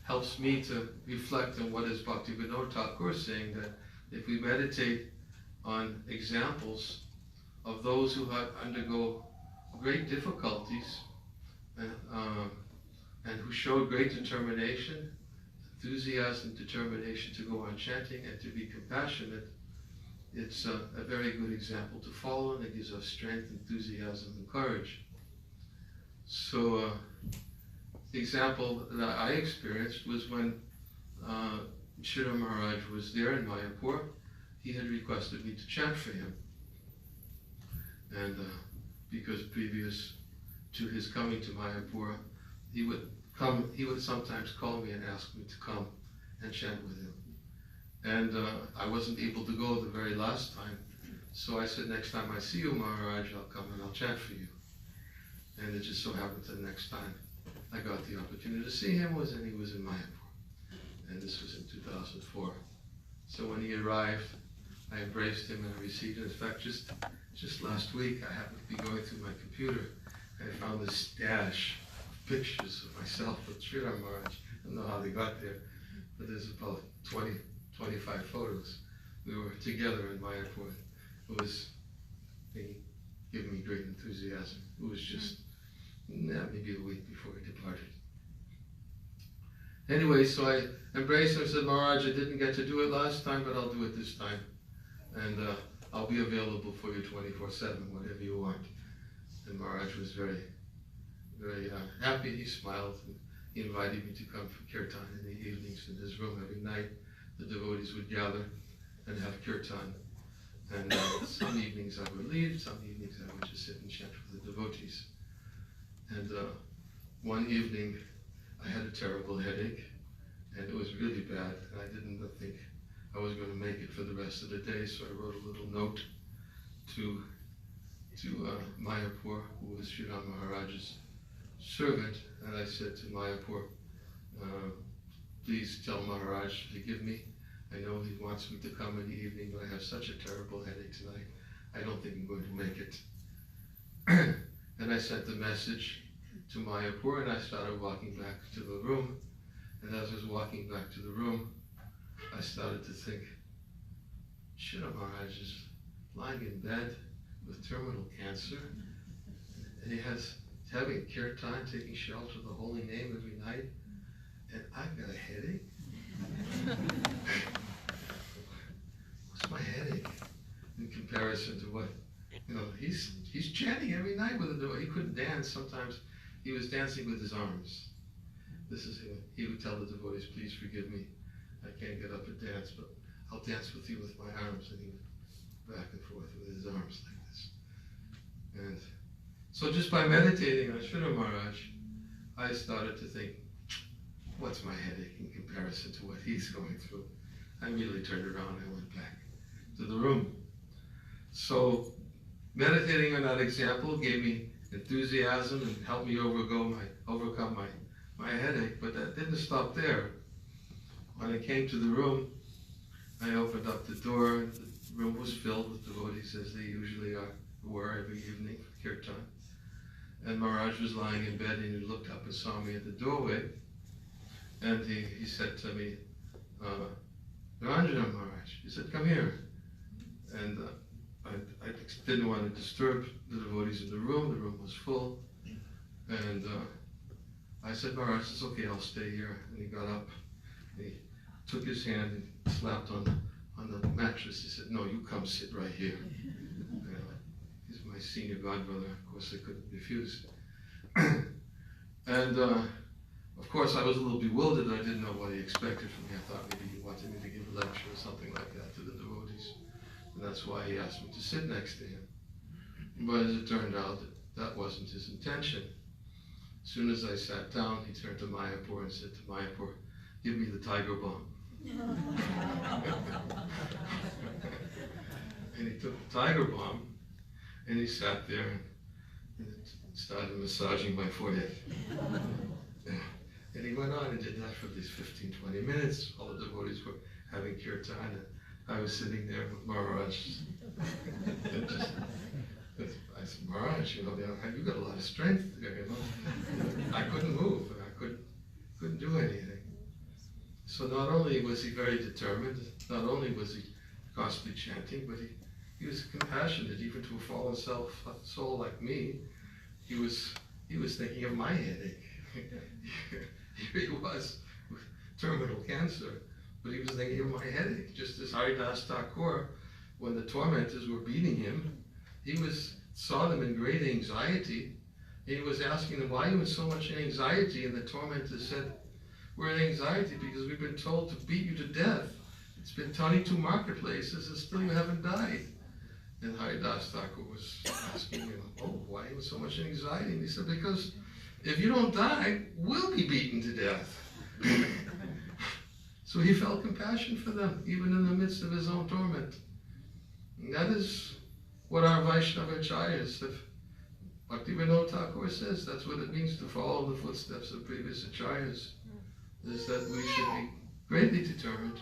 helps me to reflect on what is Bhaktivinoda Thakur saying, that if we meditate on examples of those who undergo great difficulties and who showed great determination, enthusiasm, determination to go on chanting and to be compassionate, it's a very good example to follow, and it gives us strength, enthusiasm, and courage. So the example that I experienced was when Sridhar Maharaj was there in Mayapur. He had requested me to chant for him. And because previous to his coming to Mayapur, he would sometimes call me and ask me to come and chant with him. And I wasn't able to go the very last time. So I said, next time I see you, Maharaj, I'll come and I'll chant for you. And it just so happened that the next time I got the opportunity to see him was, and he was in Mayapur. And this was in 2004. So when he arrived, I embraced him and I received him. In fact, just last week, I happened to be going through my computer and I found this stash of pictures of myself with Sridhar Maharaj. I don't know how they got there, but there's about 25 photos. We were together in Mayapur. It was giving me great enthusiasm. It was just maybe a week before he departed. Anyway, so I embraced him and said, Maharaj, I didn't get to do it last time, but I'll do it this time. And I'll be available for you 24/7, whatever you want. And Maharaj was very, very happy. He smiled and he invited me to come for kirtan in the evenings in his room every night. The devotees would gather and have kirtan. And some evenings I would lead, some evenings I would just sit and chant for the devotees. And one evening I had a terrible headache, and it was really bad, and I didn't think I was going to make it for the rest of the day, so I wrote a little note to Mayapur, who was Sridhar Maharaj's servant, and I said to Mayapur, please tell Maharaj to forgive me. I know he wants me to come in the evening, but I have such a terrible headache tonight. I don't think I'm going to make it. And I sent the message to Mayapur, and I started walking back to the room. And as I was walking back to the room, I started to think, Sridhar Maharaj is lying in bed with terminal cancer, and he's having kirtan, taking shelter of the holy name every night, and I've got a headache. What's my headache in comparison to what, he's chanting every night with a, he couldn't dance. Sometimes he was dancing with his arms. This is him. He would tell the devotees, please forgive me. I can't get up and dance, but I'll dance with you with my arms. And he would back and forth with his arms like this. And so just by meditating on Sridhar Maharaj, I started to think, what's my headache in comparison to what he's going through? I immediately turned around and went back to the room. So meditating on that example gave me enthusiasm and helped me overcome my headache, but that didn't stop there. When I came to the room, I opened up the door, and the room was filled with devotees as they usually were every evening for kirtan. And Maharaj was lying in bed, and he looked up and saw me at the doorway, and he said to me, Niranjana Maharaj, he said, come here. And I didn't want to disturb the devotees in the room was full. And I said, Maharaj, it's okay, I'll stay here. And he got up, and he took his hand and slapped on the mattress. He said, no, you come sit right here. He's my senior godbrother. Of course, I couldn't refuse. And of course, I was a little bewildered. I didn't know what he expected from me. I thought maybe he wanted me to give a lecture or something like that to the devotees. And that's why he asked me to sit next to him. But as it turned out, that wasn't his intention. As soon as I sat down, he turned to Mayapur and said to Mayapur, give me the tiger balm. And he took the tiger balm and he sat there and started massaging my forehead. And he went on and did that for these 15, 20 minutes. All the devotees were having kirtan, and I was sitting there with Maharaj. And just, I said, Maharaj, you know, you got a lot of strength there, you know. I couldn't move, and I couldn't do anything. So not only was he very determined, not only was he constantly chanting, but he was compassionate, even to a fallen soul like me. He was thinking of my headache. Here he was with terminal cancer, but he was thinking of my headache. Just as Haridas Thakur, when the tormentors were beating him, he saw them in great anxiety. And he was asking them, why are you in so much anxiety? And the tormentors said, we're in anxiety because we've been told to beat you to death. It's been 22 marketplaces and still you haven't died. And Haridas Thakur was asking him, oh, why are you in so much anxiety? And he said, because if you don't die, we'll be beaten to death. So he felt compassion for them, even in the midst of his own torment. And that is what our Vaishnava acharyas, Bhaktivinoda Thakur says, that's what it means to follow the footsteps of previous acharyas, is that we should be greatly determined.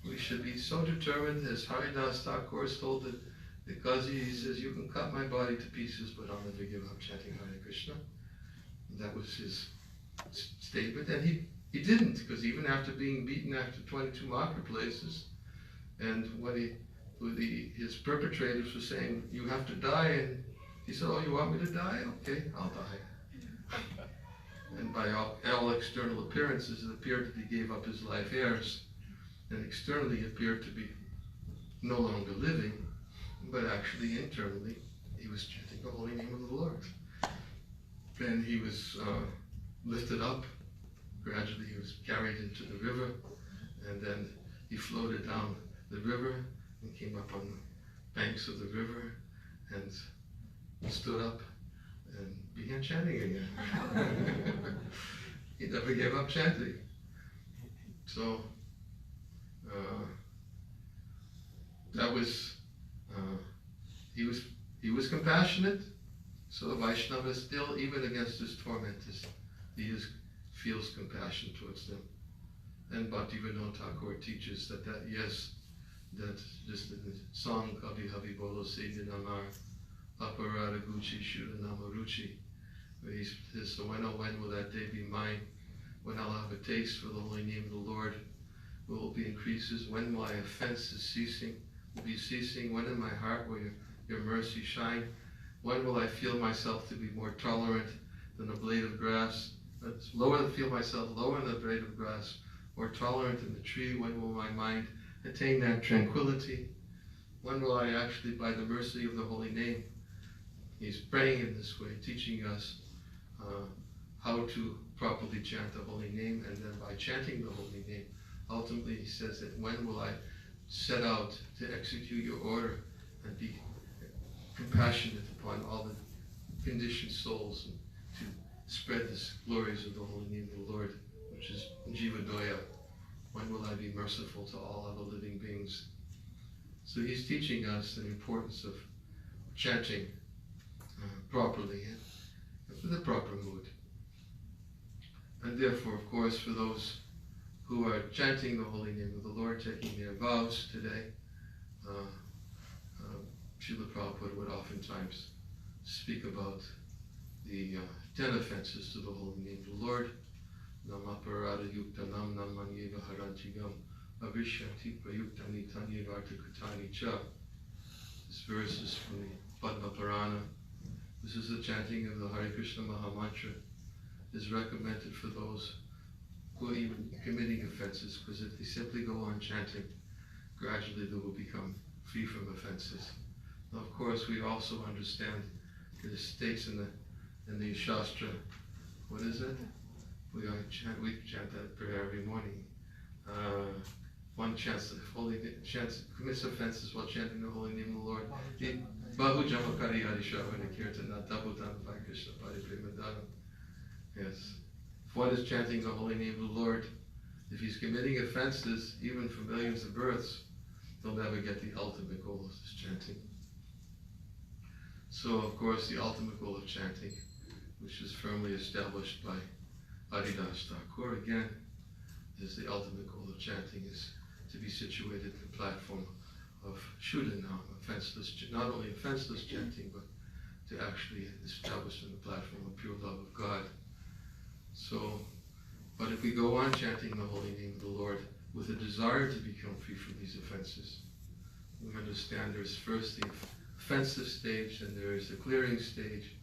We should be so determined, as Haridas Thakur told the Qazi, he says, you can cut my body to pieces, but I'll never give up chanting Hare Krishna. And that was his statement, and he didn't, because even after being beaten after 22 marketplaces, and when his perpetrators were saying, you have to die, and he said, oh, you want me to die? Okay, I'll die. And by all external appearances, it appeared that he gave up his life heirs, and externally it appeared to be no longer living, but actually internally he was chanting the holy name of the Lord. Then he was lifted up. Gradually he was carried into the river, and then he floated down the river and came up on the banks of the river and stood up and began chanting again. He never gave up chanting. So that was he was compassionate. So the Vaishnava still, even against his tormentors, he feels compassion towards them. And Bhaktivinoda Thakur teaches that yes, that just in the song Kabhi Habi Bolo Seydin Amar Aparada Gucci Shuddha Namaruchi, where he says, so when will that day be mine? When I'll have a taste for the holy name of the Lord, will it be increases? When my offenses will be ceasing? When in my heart will your mercy shine? When will I feel myself to be more tolerant than a blade of grass? Feel myself lower than a blade of grass, more tolerant than the tree. When will my mind attain that tranquility? When will I actually, by the mercy of the holy name, he's praying in this way, teaching us how to properly chant the holy name, and then by chanting the holy name, ultimately he says that when will I set out to execute your order and be compassionate upon all the conditioned souls, and to spread the glories of the holy name of the Lord, which is Jivadoya. When will I be merciful to all other living beings? So he's teaching us the importance of chanting properly and for the proper mood. And therefore, of course, for those who are chanting the holy name of the Lord, taking their vows today, Srila Prabhupada would oftentimes speak about the 10 offenses to the holy name of the Lord. Namaparada yukta nam namanyeva harantigam avishanti prayuktani tanya vartakutani cha. This verse is from the Padma Purana. This is the chanting of the Hare Krishna Mahamantra. It is recommended for those who are even committing offenses, because if they simply go on chanting, gradually they will become free from offenses. Now, of course, we also understand that it states in the Shastra, what is it? We chant that prayer every morning. One commits offenses while chanting the holy name of the Lord. Bahu Jamakari Harishavana Kirtana Tabutam Krishna Pari Premadana. Yes. If one is chanting the holy name of the Lord, if he's committing offenses, even for millions of births, he'll never get the ultimate goal of this chanting. So, of course, the ultimate goal of chanting, which is firmly established by Haridas Thakur, again, is the ultimate goal of chanting is to be situated in the platform of Shuddhanam, not only offenseless chanting, but to actually establish in the platform of pure love of God. So, but if we go on chanting the holy name of the Lord with a desire to become free from these offenses, we understand there's first the offensive stage, and there is the clearing stage.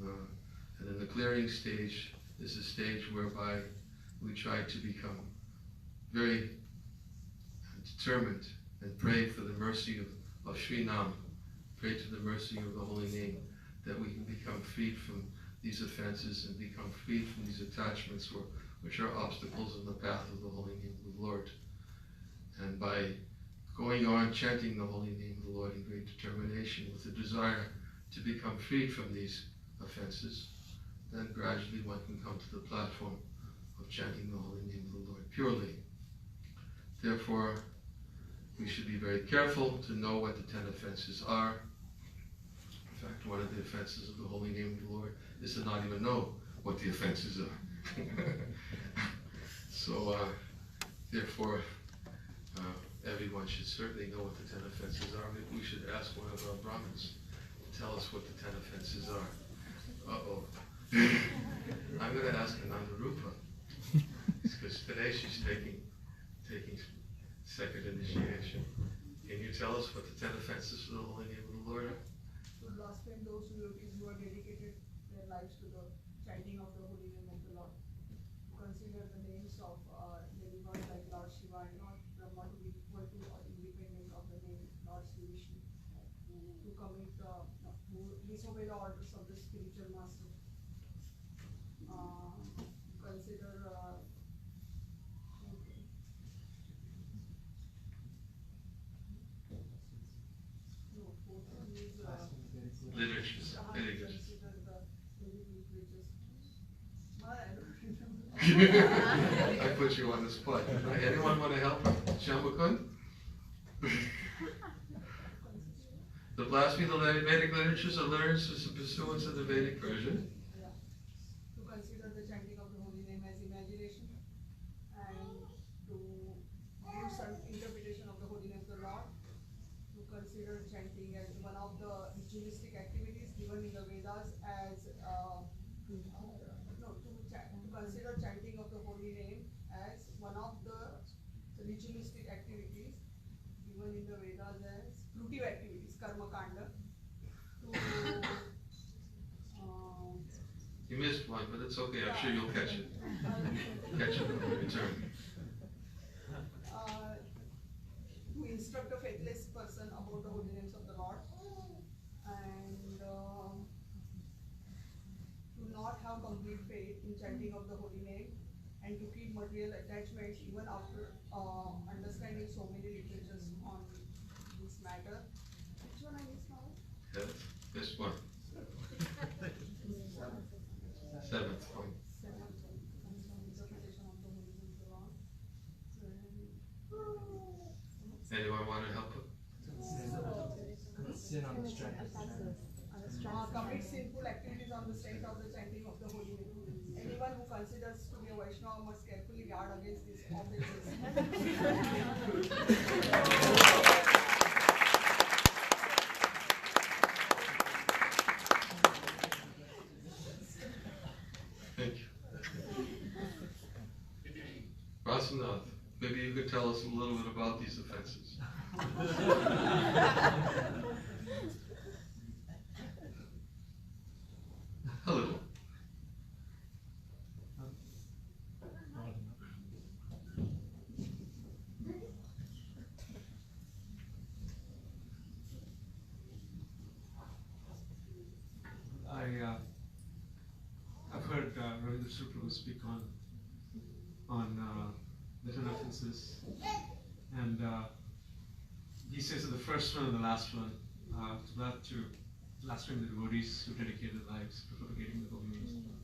And in the clearing stage is a stage whereby we try to become very determined and pray for the mercy of Sri Nam, pray to the mercy of the holy name, that we can become freed from these offenses and become freed from these attachments which are obstacles in the path of the holy name of the Lord. And by going on chanting the holy name of the Lord in great determination with a desire to become freed from these offenses, then gradually one can come to the platform of chanting the holy name of the Lord purely. Therefore, we should be very careful to know what the 10 offenses are. In fact, one of the offenses of the holy name of the Lord is to not even know what the offenses are. So, therefore, everyone should certainly know what the 10 offenses are. Maybe we should ask one of our Brahmins to tell us what the 10 offenses are. Uh-oh. I'm going to ask Ananda Rupa, because today she's taking second initiation. Can you tell us what the 10 offenses of the holy name of the Lord are? So last time those devotees who are dedicated their lives to the chanting of the holy name of the Lord, consider the names of demigods like Lord Shiva and Lord Brahma to be equal to or independent of the name Lord Sri Vishnu, to commit who disobey the orders of the spiritual master. Consider Literatures. Literatures. I put you on the spot. Anyone want to help? Shambhakun? The blasphemy of the Vedic literatures are literature in pursuance of the Vedic version. To consider the chanting of the holy name as imagination, and to give some interpretation of the holy name of the Lord, to consider chanting as one of the ritualistic activities given in the Vedas as to consider chanting of the holy name as one of the ritualistic activities given in the Vedas as fruitive activities, karma kanda. You missed one, but it's okay. I'm sure you'll catch it. Catch it when we return. To instruct a faithless person about the holy names of the Lord, and to not have complete faith in chanting of the holy name, and to keep material attachments even after understanding so many literatures on this matter. Which one I missed now? Yes, this one. Seventh point. Interpretation of the holy name of the Lord. Anyone want to help? Sin on the strength. Commit sinful activities on the strength of the chanting of the holy name. Anyone who considers to be a Vaishnava must carefully guard against this offenses. Thank you. Rasanath, maybe you could tell us a little bit about these offenses. A little. I've heard Ravindra Suprabhu speak on the 10 offenses, and he says that the first one and the last one, to blaspheme the devotees who dedicated their lives to propagating the holy names of God.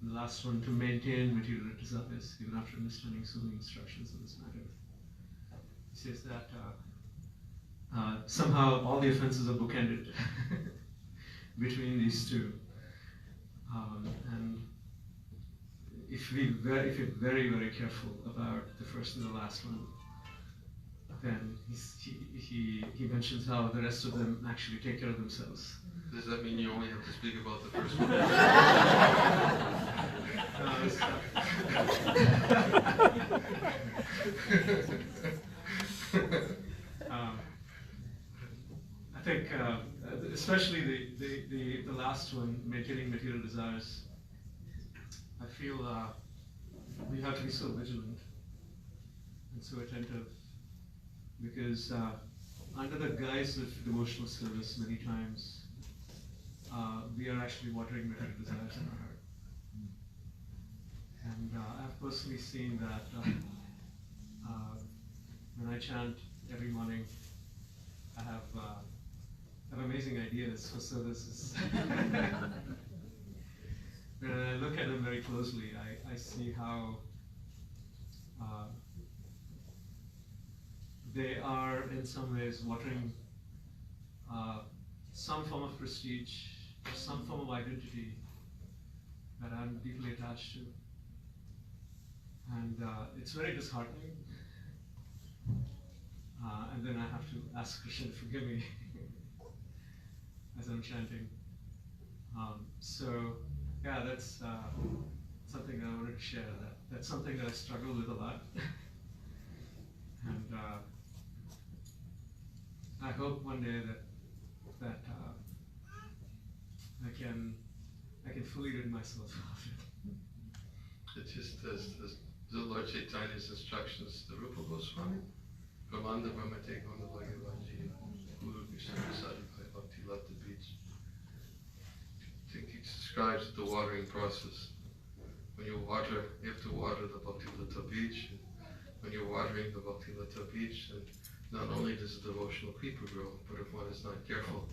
the last one, to maintain material desires, even after understanding so many instructions on this matter. He says that somehow all the offenses are bookended between these two. And if we're very, very careful about the first and the last one, then he mentions how the rest of them actually take care of themselves. Does that mean you only have to speak about the first one? I think, especially the last one, maintaining material desires, I feel we have to be so vigilant and so attentive, because under the guise of devotional service, many times we are actually watering material desires in our heart. And I've personally seen that when I chant every morning, I have amazing ideas for services. When I look at them very closely, I see how they are in some ways watering some form of prestige, some form of identity that I'm deeply attached to. And it's very disheartening. And then I have to ask Krishna to forgive me as I'm chanting. So yeah, that's something that I wanted to share. That's something that I struggle with a lot. And I hope one day that I can fully rid myself of it. It just as the Lord Chaitanya's instructions, the Rupa Goswami, Brahmanda Brahmate Gunda Bhagavaji, Guru Krishna Prasadi Bhakti Lata Beach. He describes the watering process. When you water, you have to water the Bhakti Lata Beach. When you're watering the Bhakti Lata Beach, and not only does the devotional creeper grow, but if one is not careful,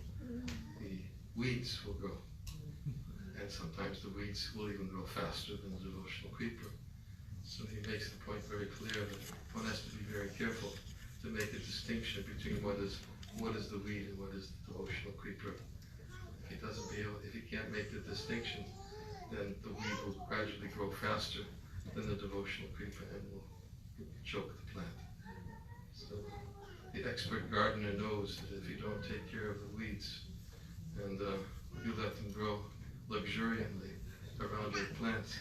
the weeds will grow. And sometimes the weeds will even grow faster than the devotional creeper. So he makes the point very clear that one has to be very careful to make a distinction between what is the weed and what is the devotional creeper. If he can't make the distinction, then the weed will gradually grow faster than the devotional creeper and will choke the plant. So the expert gardener knows that if you don't take care of the weeds and you let them grow luxuriantly around your plants,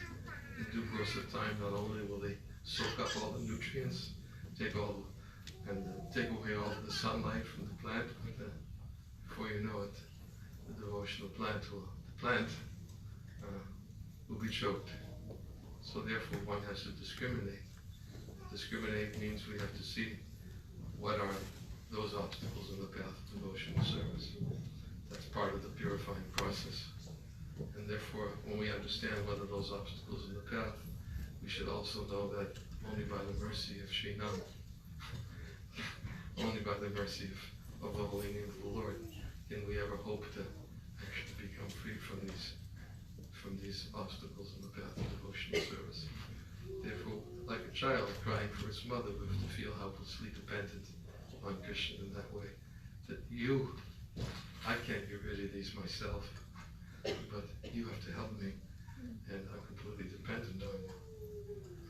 in due course of time, not only will they soak up all the nutrients, take away all the sunlight from the plant, but before you know it, the devotional plant will be choked. So therefore, one has to discriminate. Discriminate means we have to see what are those obstacles in the path of devotional service. That's part of the purifying process. And therefore, when we understand what are those obstacles in the path, we should also know that only by the mercy of Sri Nam, only by the mercy of the holy name of the Lord, can we ever hope to actually become free from these obstacles in the path of devotional service. Therefore, like a child crying for its mother, we have to feel helplessly dependent on Krishna in that way. That I can't get rid of these myself, but you have to help me, and I'm completely dependent on you.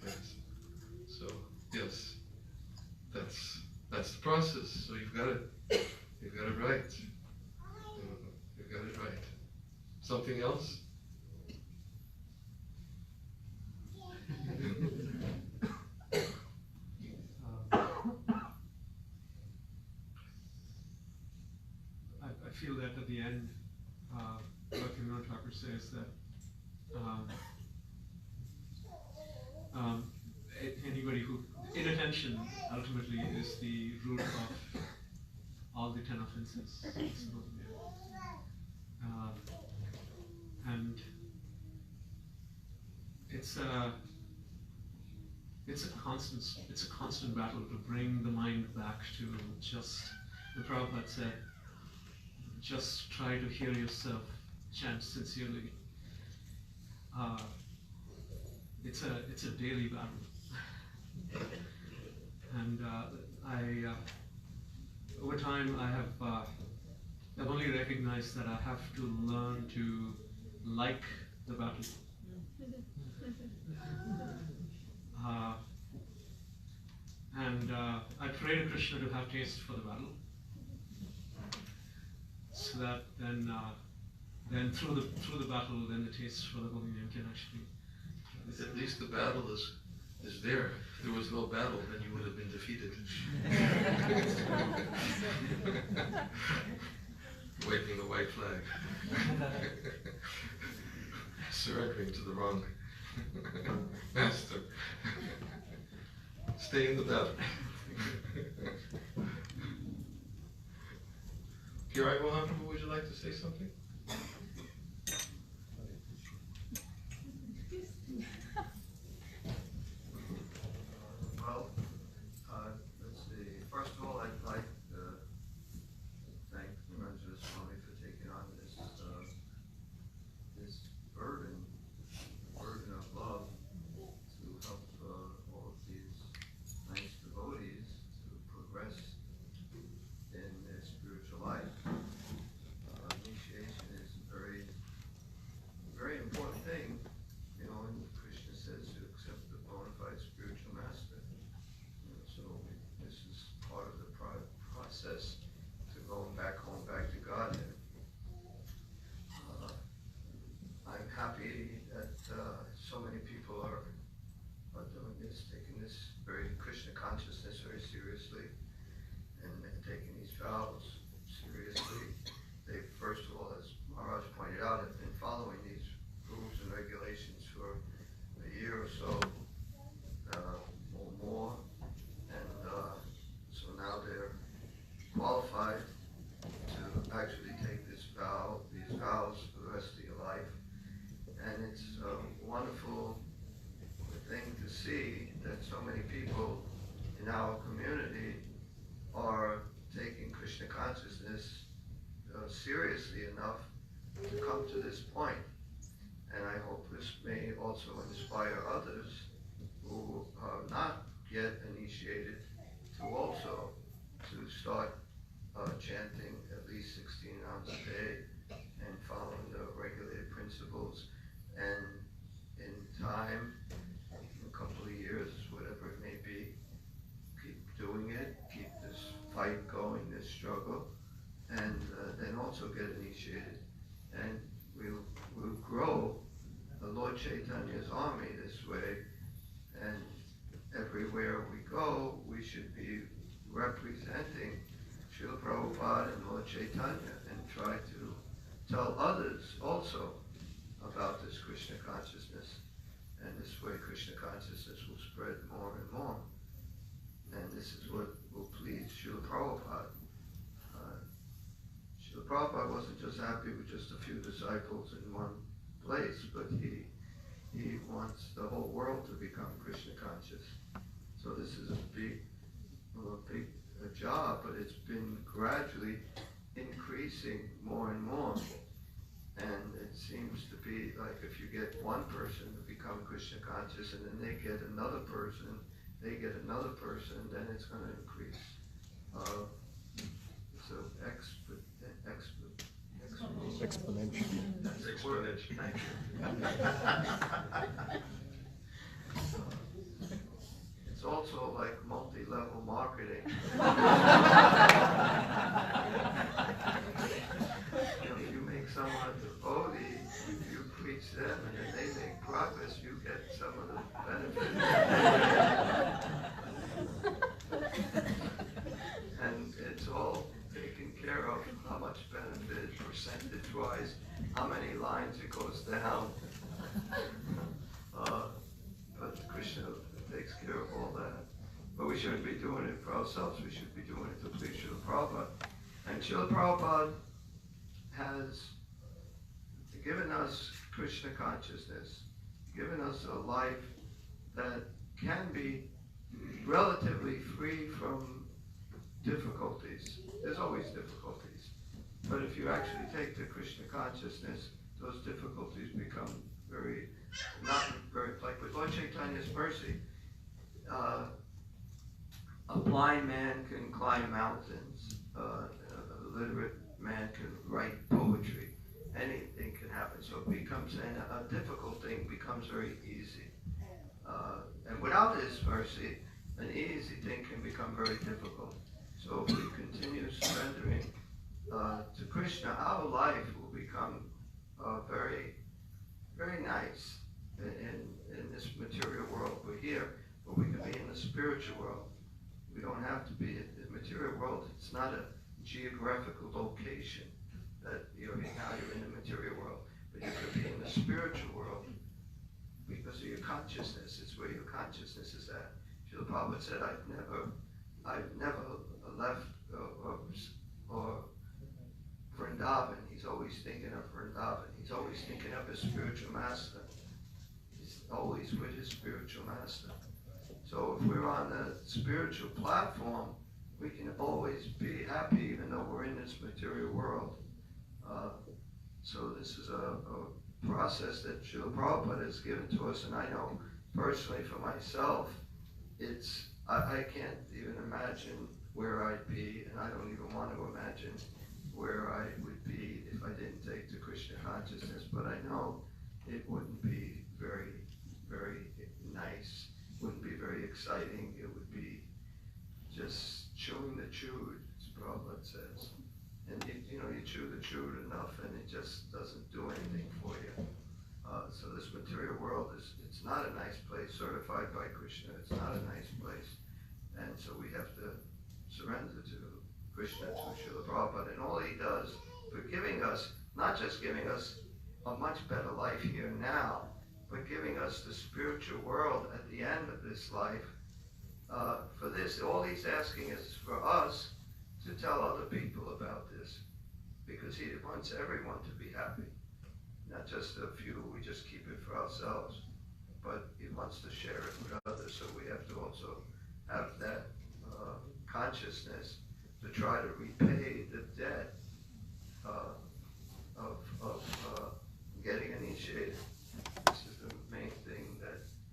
Yes. So yes, that's the process. So you've got it right. You've got it right. Something else? I feel that at the end, Bhaktivinoda Thakur says that anybody who, inattention ultimately is the root of all the 10 offenses. And it's a constant battle to bring the mind back to just, the Prabhupada said, just try to hear yourself chant sincerely. it's a daily battle. And over time I've only recognized that I have to learn to like the battle. I pray to Krishna to have taste for the battle, so that then through the battle, then the taste for the holy name can actually. At least the battle is there. If there was no battle, then you would have been defeated. Waving the white flag. Surrendering to the wrong master. Stay in the battle. Kirai Mohammed, would you like to say something? Well, let's see. First of all, I'd like to thank Narendra Swami for taking on this burden of love to help all of these nice devotees to progress in their spiritual life. Initiation is a very, very important thing. You know, and Krishna says to accept the bona fide spiritual master. You know, so this is part of the process to going back home, back to Godhead. I'm happy that so many people are doing this, taking this very Krishna consciousness very seriously, and taking these vows seriously. They, first of all, as Maharaj pointed out, have been following these rules and regulations for a year or so, or more, and so now they're qualified to actually take these vows for the rest of your life. And it's a wonderful thing to see that so many people in our community are taking Krishna consciousness seriously enough to come to this point. And I hope this may also inspire others who are not yet initiated to also to start chanting at least 16 rounds a day and following the regulated principles. And in time, in a couple of years, whatever it may be, keep doing it, keep this fight going, this struggle, and then also get initiated. And we'll grow the Lord Chaitanya's army this way, and everywhere we go, we should be representing Srila Prabhupada and Lord Chaitanya and try to tell others also about this Krishna consciousness. And this way Krishna consciousness will spread more and more. And this is what will please Srila Prabhupada. Srila Prabhupada wasn't just happy with just a few disciples in one place, but he wants the whole world to become Krishna conscious. So this is a big job, but it's been gradually increasing more and more. And it seems to be like if you get one person to become Krishna conscious and then they get another person, then it's going to increase. So Exponential. That's the word. Thank you. It's also like multi-level marketing. If you make someone a devotee, you preach them, and if they make progress, you get some of the benefits. And it's all taken care of, how much benefit, percentage-wise, how many lines it goes down. But Krishna takes care of all that. But we shouldn't be doing it for ourselves, we should be doing it to please Srila Prabhupada. And Srila Prabhupada has given us Krishna consciousness, given us a life that can be relatively free from difficulties. There's always difficulties. But if you actually take the Krishna consciousness, those difficulties become very not very, like with Lord Chaitanya's mercy, a blind man can climb mountains, a literate man can write poetry, anything can happen. So it becomes, and a difficult thing becomes very easy. And without His mercy, an easy thing can become very difficult. So if we continue surrendering to Krishna, our life will become very, very nice in this material world. We're here, but we can be in the spiritual world. We don't have to be in the material world. It's not a geographical location that now you're in the material world, but you could be in the spiritual world because of your consciousness. It's where your consciousness is at. Srila Prabhupada said, I've never left or Vrindavan. He's always thinking of Vrindavan. He's always thinking of his spiritual master. He's always with his spiritual master. So if we're on the spiritual platform, we can always be happy even though we're in this material world. So this is a process that Srila Prabhupada has given to us, and I know personally for myself, I can't even imagine where I'd be, and I don't even want to imagine where I would be if I didn't take to Krishna consciousness, but I know it wouldn't be very, very nice, wouldn't be very exciting. It would be just chewing the chewed, as Prabhupada says. And you chew the chewed enough and it just doesn't do anything for you. So this material world it's not a nice place, certified by Krishna, it's not a nice place. And so we have to surrender to Krishna, to Srila Prabhupada, and all he does for giving us, not just giving us a much better life here now, but giving us the spiritual world at the end of this life. For this, all he's asking is for us to tell other people about this, because he wants everyone to be happy, not just a few. We just keep it for ourselves, but he wants to share it with others. So we have to also have that consciousness to try to repay the debt of getting initiated. This is the main thing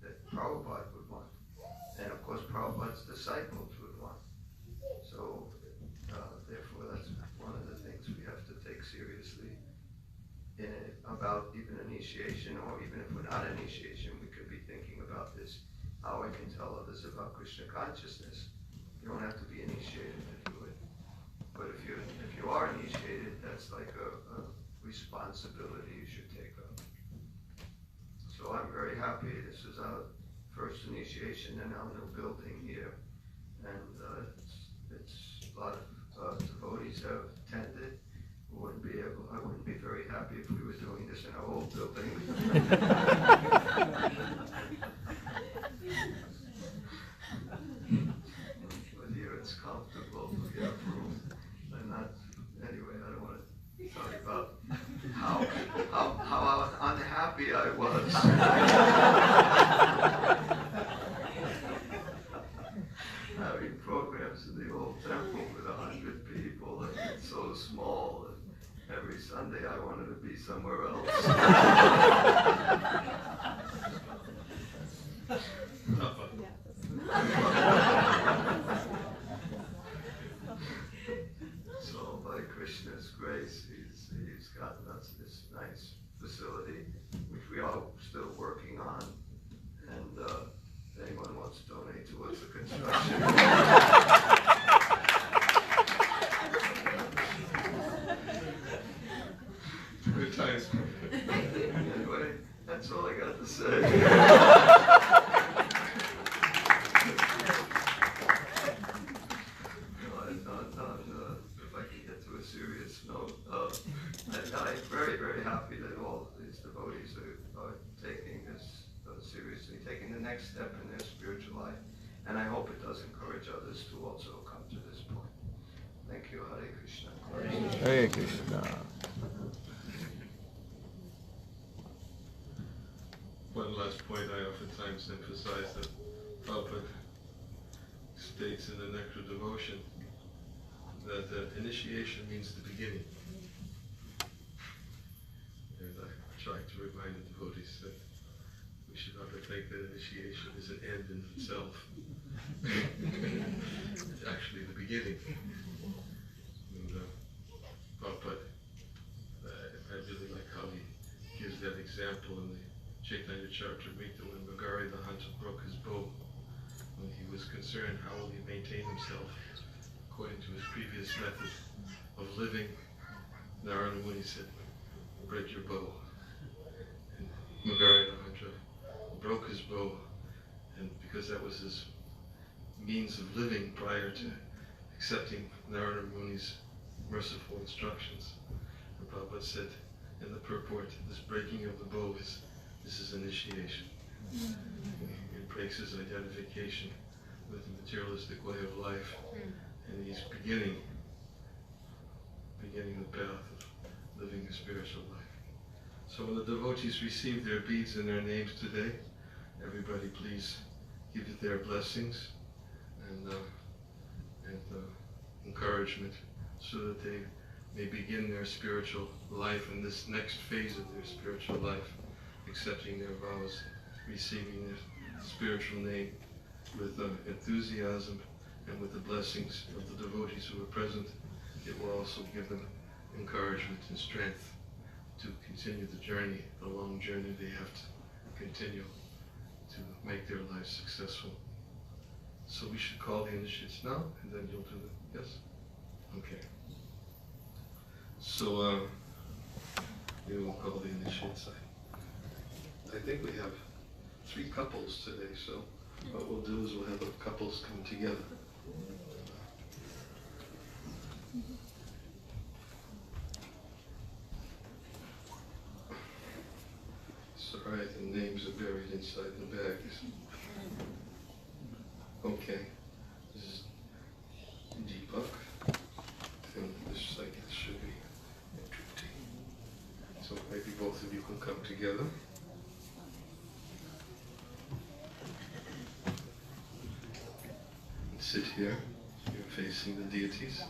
that Prabhupada would want, and of course Prabhupada's disciples would want. So therefore, that's one of the things we have to take seriously about even initiation, or even if we're not initiation, we could be thinking about this, how I can tell others about Krishna consciousness. You don't have to be initiated to do it. But if you are initiated, that's like a responsibility you should take up. So I'm very happy. This is our first initiation in our new building here. And it's a lot of devotees have attended. I wouldn't be very happy if we were doing this in our old building. But here it's comfortable, we have room. Anyway, I don't want to talk about how unhappy I was. Having programs in the old temple with 100 people, and it's so small, and every Sunday I wanted to be somewhere else. So by Krishna's grace, he's gotten us this nice facility, which we are still working on, and if anyone wants to donate towards the construction. Good times. Anyway, that's all I got to say. If I can get to a serious note, and I'm very, very happy that all these devotees are taking this seriously, taking the next step in their spiritual life, and I hope it does encourage others to also come to this point. Thank you, Hare Krishna. Hare Krishna. One last point I oftentimes emphasize that Prabhupada states in the Nectar Devotion that initiation means the beginning. And I try to remind the devotees that think that initiation is an end in itself. It's actually the beginning. And, but I really like how he gives that example in the Chaitanya Charitamrita when Magari the hunter broke his bow. When he was concerned how will he maintain himself according to his previous method of living, Narada Muni said, break your bow. And Magari the hunter broke his bow, and because that was his means of living prior to accepting Narada Muni's merciful instructions. And Prabhupada said in the purport, this breaking of the bow this is initiation. It breaks his identification with the materialistic way of life, and he's beginning the path of living a spiritual life. So when the devotees receive their beads and their names today, everybody please give it their blessings and encouragement so that they may begin their spiritual life in this next phase of their spiritual life, accepting their vows, receiving their spiritual name with enthusiasm and with the blessings of the devotees who are present. It will also give them encouragement and strength to continue the journey, the long journey they have to continue to make their lives successful. So we should call the initiates now, and then you'll do the, yes? Okay. So we will call the initiates. I think we have 3 couples today, so what we'll do is we'll have the couples come together. Sorry, the names are buried inside the bags. Okay, this is Deepak, and this, I guess, should be Trupti. So maybe both of you can come together. And sit here, you're facing the deities.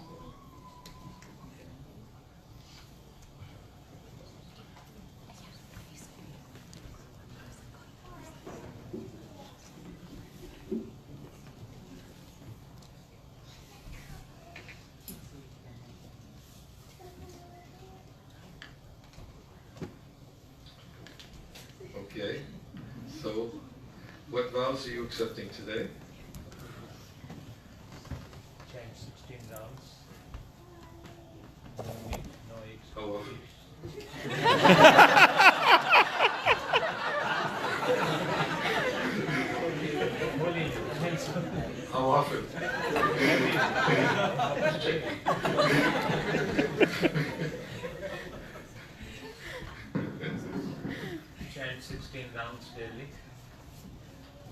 Okay, so what vows are you accepting today? Chant 16 rounds. No meat, no eggs. How often? Holy, How often? chant 16 rounds daily.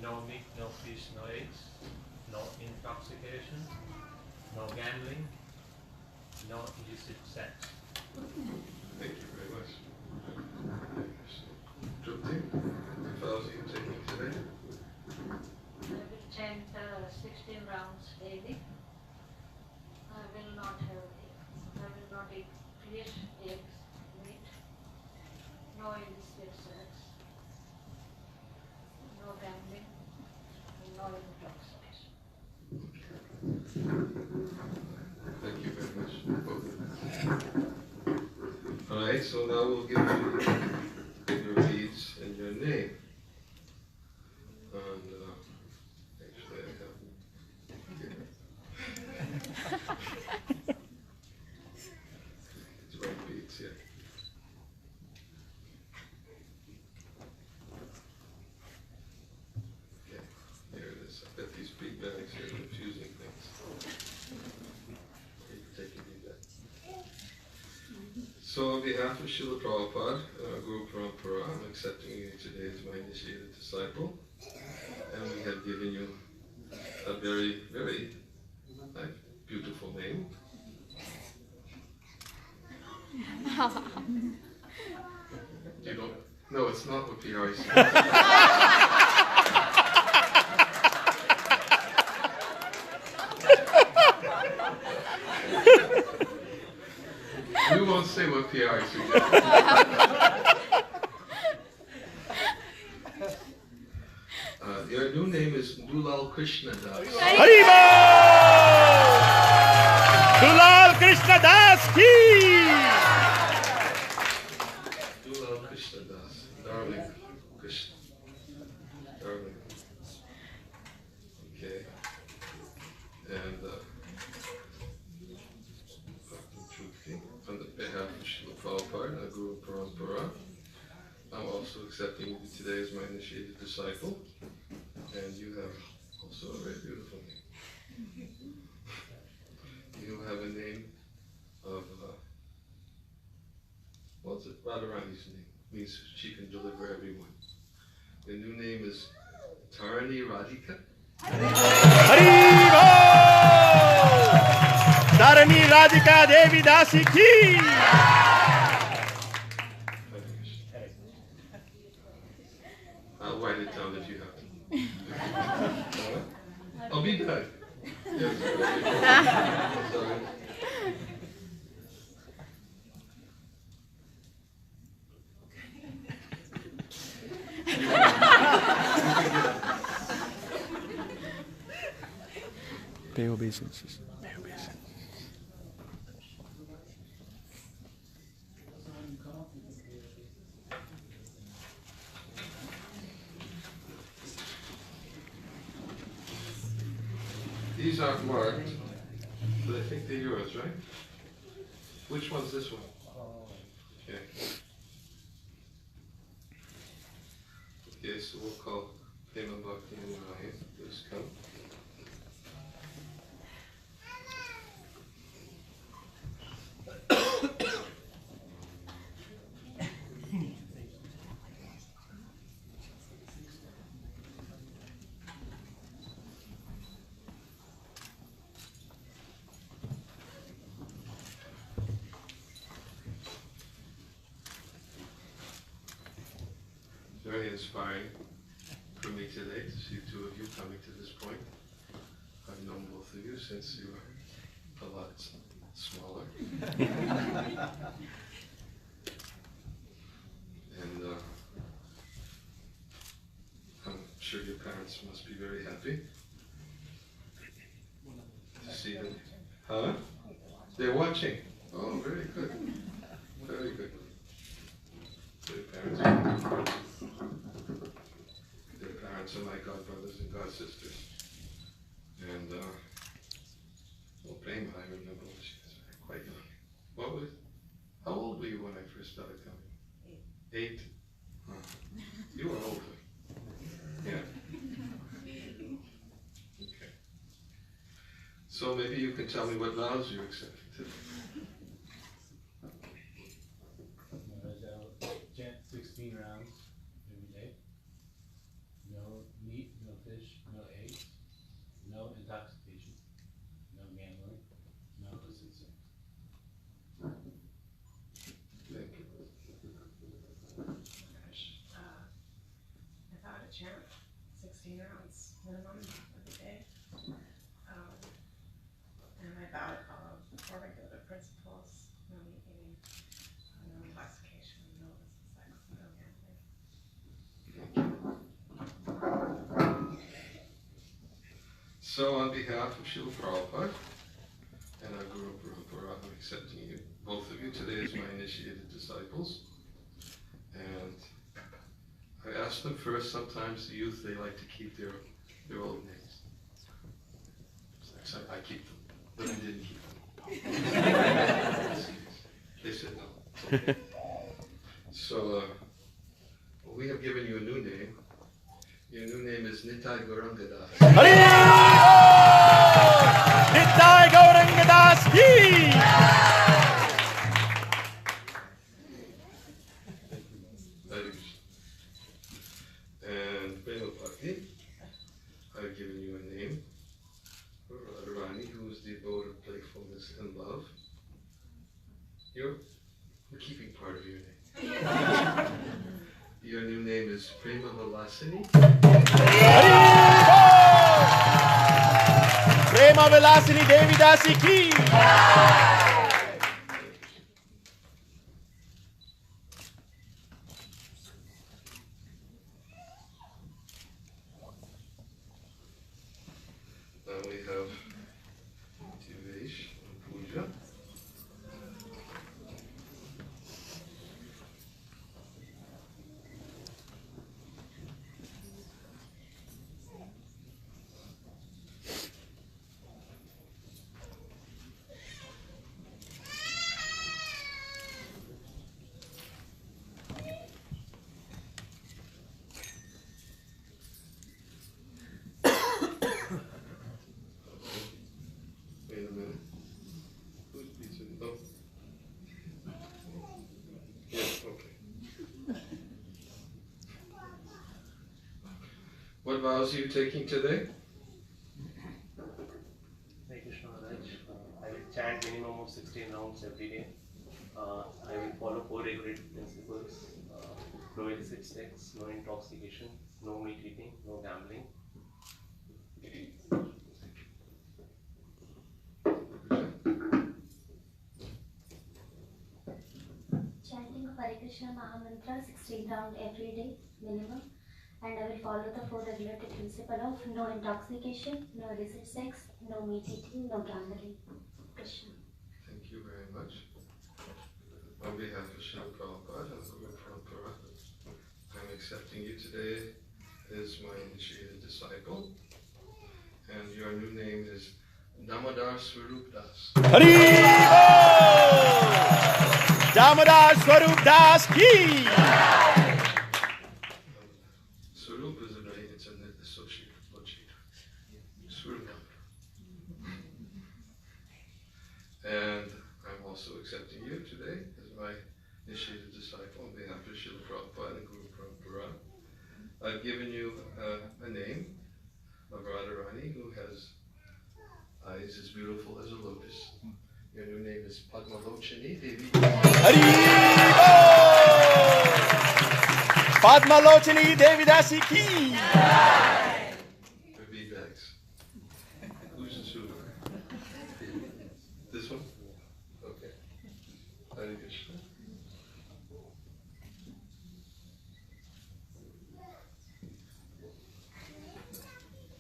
No meat, no fish, no eggs. No intoxication. No gambling. No illicit sex. Thank you very much. Trupti, what vows are you taking today? I will chant 16 rounds daily. I will not eat fish, eggs, meat, no illicit sex, no gambling, and no intoxication. Thank you very much. Alright, so now we'll give you your deeds and your name. And actually I have here. It's right beads here. Okay, here it is. I've got these big bags here confusing things. Take a deep breath. So on behalf of Srila Prabhupada, Guru Parampara, I'm accepting you today as my initiated disciple. And we have given you a very, very beautiful name. You don't? No, it's not what PR says. We won't say what PR suggests. Your new name is Dulal Krishna Das. Haribo! Dulal Krishna Das ki! Dulal Krishna Das. Darling Krishna. Darling. Okay. And on behalf of Srila Prabhupada and Guru Parampara, I'm also accepting you today as my initiated disciple, and you have also a very beautiful name. You have a name of, what's it? Radharani's name. Means she can deliver everyone. The new name is Tarani Radhika. Haribo! Dharani Radhika Devi Dasi ki! I'll write it down if you have to. I'll be back. Yes. Sorry. Pay obeisances. Pay obeisances. These aren't marked, but I think they're yours, right? Which one's this one? Okay. Okay, so we'll call Prema Bhakti and Ryan. Please come. Very inspiring for me today to see two of you coming to this point. I've known both of you since you were a lot smaller. And I'm sure your parents must be very happy to see them. Huh? They're watching. Oh, very good. Very good. Their parents are my godbrothers and godsisters. And, well, Prema, I remember when she was quite young. How old were you when I first started coming? 8. Huh. You were older. Yeah. Okay. So maybe you can tell me what vows you accepted today. Chant 16 rounds every day. No meat, no fish, no eggs, no intoxication, no gambling, no illicit sex. Thank you. I vowed to chant 16 rounds minimum every day. And I vowed to follow 4 regular principles: no meat eating, no intoxication, no illicit sex, no gambling. So on behalf of Srila Prabhupada and our Guru Parampara, I'm accepting you, both of you, today as my initiated disciples. And I asked them first, sometimes the youth, they like to keep their old names. So I keep them, but I didn't keep them. They said no. It's okay. So we have given you a new name. Your new name is Nitai Gaurangadas. Nitai Gaurangadas ki! And Prema Bhakti, I've given you a name, Radharani, who is the abode of playfulness and love. We're keeping part of your name. Your new name is Prema Vilasini. Prema Vilasini Devi Dasi ki! vows are you taking today? Hare Krishna Maharaj. I will chant minimum of 16 rounds every day. I will follow 4 regulated principles. No illicit sex, no intoxication, no meat eating, no gambling. Chanting of Hare Krishna Maha Mantra 16 round every day minimum, and I will follow the 4 regulated principle of no intoxication, no illicit sex, no meat eating, no gambling. Krishna. Thank you very much. On behalf of Srila Prabhupada and Guru Parampara, I'm accepting you today as my initiated disciple, and your new name is Damodar Swarup Das. Hari Bol! Damodar Swarup Das Ki! Swarup is a name, it's an associate of Lachita. Swarup. And I'm also accepting you today as my initiated disciple on behalf of Srila Prabhupada and Guru Parampara. I've given you a name of Radharani who has eyes as beautiful as a lotus. Your new name is Padmalochani Devi. Hari Bol! Padmalochani Devi Dasi Ki! Your bead bags. Who's the suitor? This one? Okay. Hare Krishna.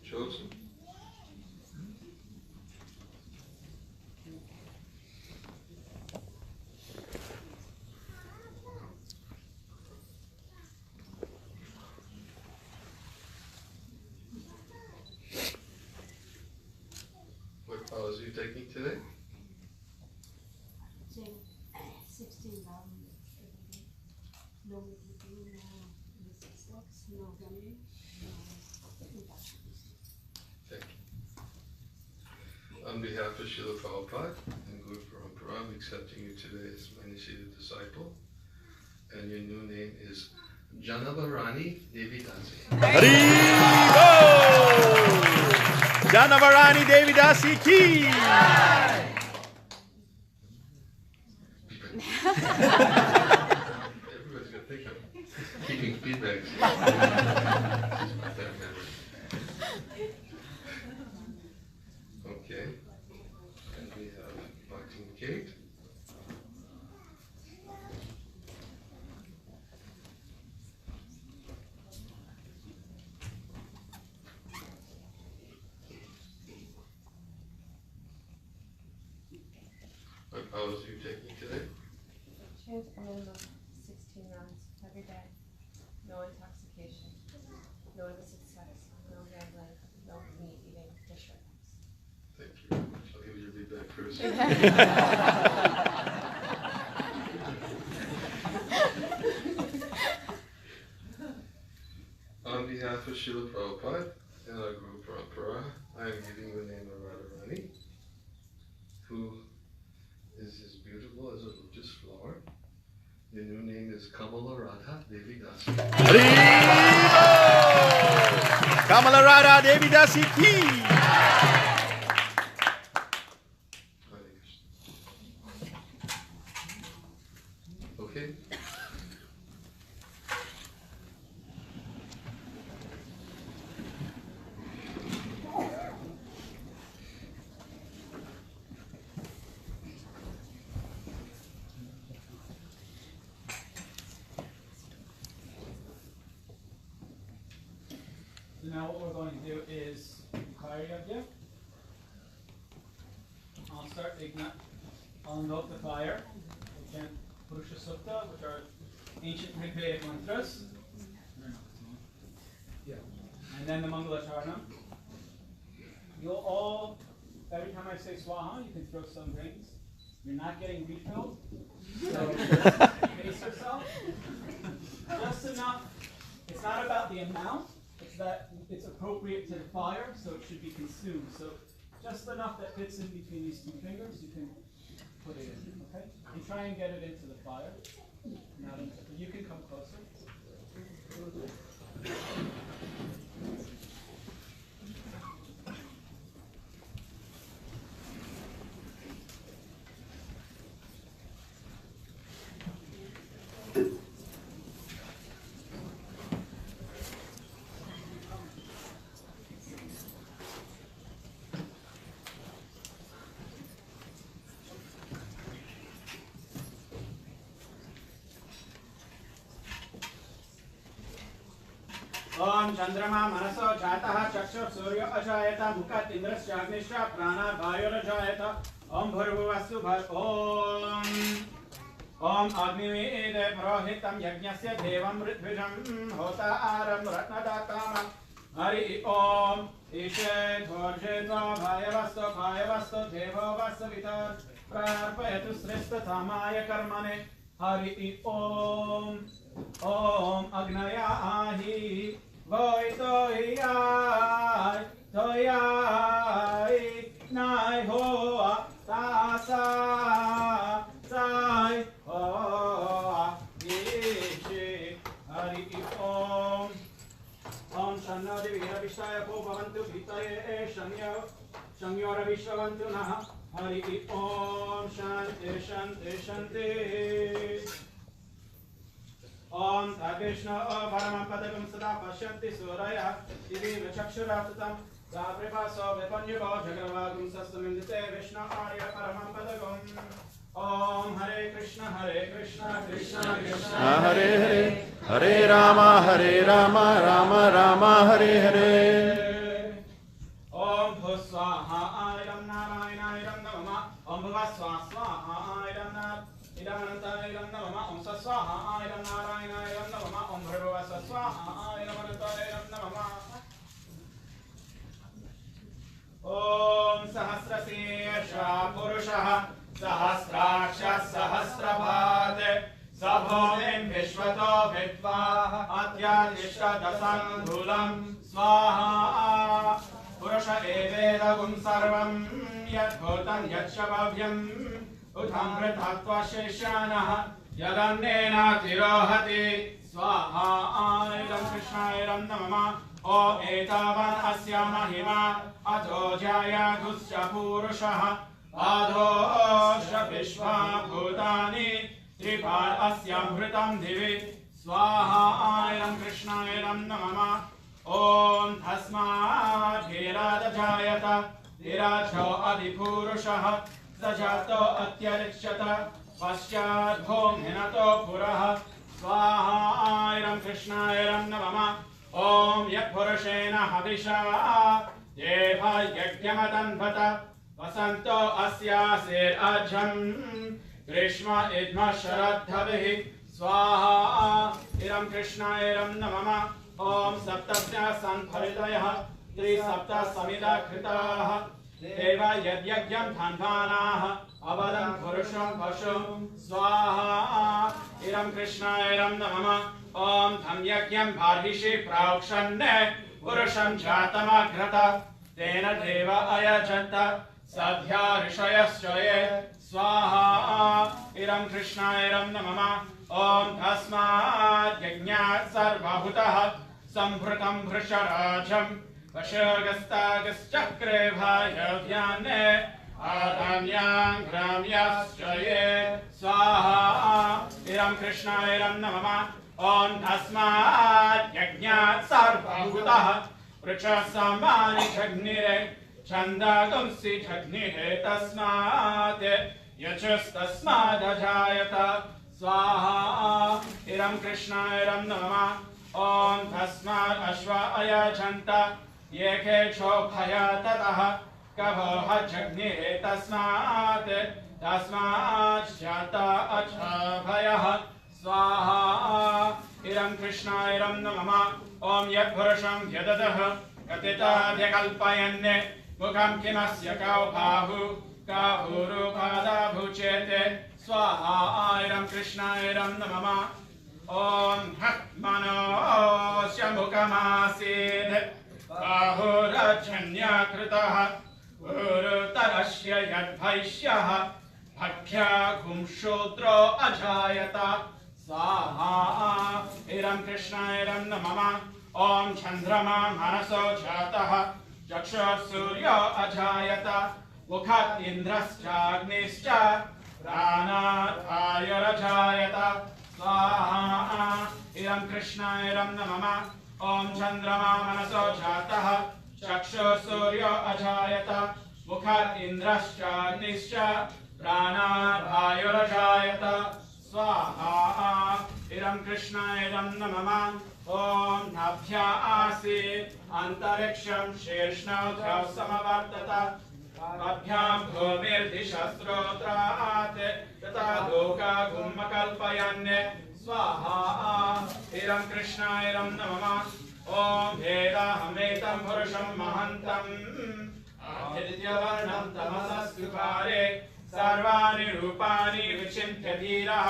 Chosen. What vows are you taking today? 16 rounds every day. No meat eating, no illicit sex, no gambling, no intoxication. Thank you. On behalf of Srila Prabhupada and Guru Parampara, I'm accepting you today as my initiated disciple. And your new name is Janavarani Devi Dasi. Hari Bol! Janavarani Devi Dasi Ki! Everybody's going to think of keeping feedbacks. Okay. And we have Bhakti Kate. What vows are you taking today? Chant a minimum 16 rounds every day. No intoxication, no illicit sex, no gambling, no meat eating, no shirts. Thank you. I'll give you your feedback first. On behalf of Srila Prabhupada and our Guru Parampara, I am giving you the name of Radharani, who is as beautiful as a lotus flower. Your new name is Kamala Radha Devi Dasi. Hari Bol! Kamala Radha Devi Dasi Ki! Hare Krishna. Okay. So now what we're going to do is Karyagya. I'll start I'll invoke the fire. We chant Purusha Sukta, which are ancient Rigvedic mantras. Yeah. And then the Mangala Charanam. You'll all, every time I say Swaha, you can throw some grains. You're not getting refilled. So pace yourself. Just enough. It's not about the amount. It's that it's appropriate to the fire, so it should be consumed. So just enough that fits in between these two fingers, you can put it in, okay? And try and get it into the fire. Now, you can come closer. ओम चंद्रमा मनसो जातः चक्षुः सूर्यो अजायत मुखात् इन्द्रश्चाग्निश्च प्राणात् वायुरजायत ओम भूर्भुवस्सु ओम अग्निवेदे पुरोहितं यज्ञस्य देवं ऋत्विजं होतारं रत्नदाताम हरि ओम ईशे घोषे भायवस्तु देवो वस्विता प्रार्पयतु श्रेष्ठतमाय कर्मणे हरि ओम ओम अग्नयाहि वोइतोयाय तोयाय नाय हो तासा साय हो ईशे हरि ओम ओम शन्नो देवीरविष्टाय भो भवन्तु भीतये शन्योरविश्ववन्तु नः हरि ओम शान्ति शान्ति शान्ति ओम तद्विष्णु परमं पदकं सदा पश्यन्ति सूरयः दिवीव चक्षुरावृतं साप्रिपासो विपन्युको जगर्वागुं सस्तमिन्दिते विष्णु आर्य परमं पदकम् ओम हरे कृष्ण कृष्ण कृष्ण हरे हरे हरे राम राम राम हरे हरे ओम भुस्वाहा इदं नारायणाय नमः ओम भुवस्वाहा स्वाहा इदमनन्ताय नमः ओम सस्वाहा इदं नारायणाय नमः ओम भर्गवस्वाहा स्वाहा इदमनन्ताय नमः ओम सहस्रशीर्षः पुरुषः सहस्राक्ष सहस्रपाद सभोमिं विश्वतो विद्वा अत्यादिष्टदशङ्गुलं स्वाहा पुरुष एवेदगुं सर्वं यद्भूतं यच्च भव्यम् उथमृतत्वशेषानः यदन्नेन तिरोहति स्वाहा इदं कृष्णाय नमः ओ एतावान् अस्य महिमा अथो जायागुश्च पुरुषः आदोष विश्वा भूतानि त्रिपाद अस्यामृतं दिवि स्वाहा इदं कृष्णाय नमः ओम तस्मात् धीरादजायत धीराजो अधिपुरुषः सजातो अत्यरिक्षत पश्चात् भूमिनतो पुरः स्वाहा इदं कृष्णाय नमः ओम यत्पुरुषेण हविषा देवा यज्ञमदन्वत वसन्तो अस्यासेर्अजं ग्रीष्म इद्म शरद्धभिः स्वाहा इदं कृष्णाय नमः ओम सप्तस्य संफलितयः त्रिसप्त समिदा कृताः देव यद्यज्ञं धन्वानाः अवदं पुरुषं पशुं स्वाहा इदं कृष्णाय नमः ओम धं यज्ञं बार्हिषि प्राक्षन् पुरुषं जातमग्रत तेन देव अयजन्त सद्या ऋषयश्च ये स्वाहा इदं कृष्णाय नमः ओम तस्मात् यज्ञात् सर्वभूतः संभृतं भृशराजं वशगस्तागश्चक्रे भायव्यान्ने आदान्यां ग्राम्याश्च ये स्वाहा इदं कृष्णाय नमः ओम तस्मात् यज्ञात् सर्वभूतः वृक्षसमानि जग्निरे छन्दागुंसि जग्निरे तस्मात् यचस्तस्मादजायत स्वाहा इदं कृष्णाय नमः ओम तस्मात् अश्व अयजन्त ये केशोभया ततः कवोह जग्निरे तस्मात् जाता अक्षभयः स्वाहा इदं कृष्णाय नमः ओम यत्पुरुषं यदतः कथिताद्यकल्पयन् मुखं किमस्य कौ बाहु काहुरुपादाभुचेते स्वाहा इदं कृष्णाय नमः ओम हत्मनोस्य मुखमासीत् बाहुरजन्यकृतः गुरुतरस्य यद्वैश्यः भक्ष्या घुंशूद्रो अजायत स्वाहा इदं कृष्णाय नमः ओम चन्द्रमा मनसो जातः चक्षुः सूर्यो अजायत मुखात् इन्द्रश्चाग्निश्च प्राणात् वायुरजायत स्वाहा इदं कृष्णाय नमः ओम चन्द्रमा मनसो जातः चक्षुः सूर्यो अजायत मुखात् इन्द्रश्चाग्निश्च प्राणात् वायुरजायत स्वाहा इदं कृष्णायदं नमः ॐ नाभ्या आसीत् अन्तरिक्षं शीर्ष्णोऽध्याः समवर्तत अभ्यां भूमिर्दिशस्त्रोत्रात् तथा लोका गुम्मकल्पयन् स्वाहा इदं कृष्णायदं नमः ॐ वेदाहमेतं पुरुषं महन्तम् आदित्यवर्णं तमसस्कृपारे सर्वाणि रूपाणि विचिन्त्य धीरः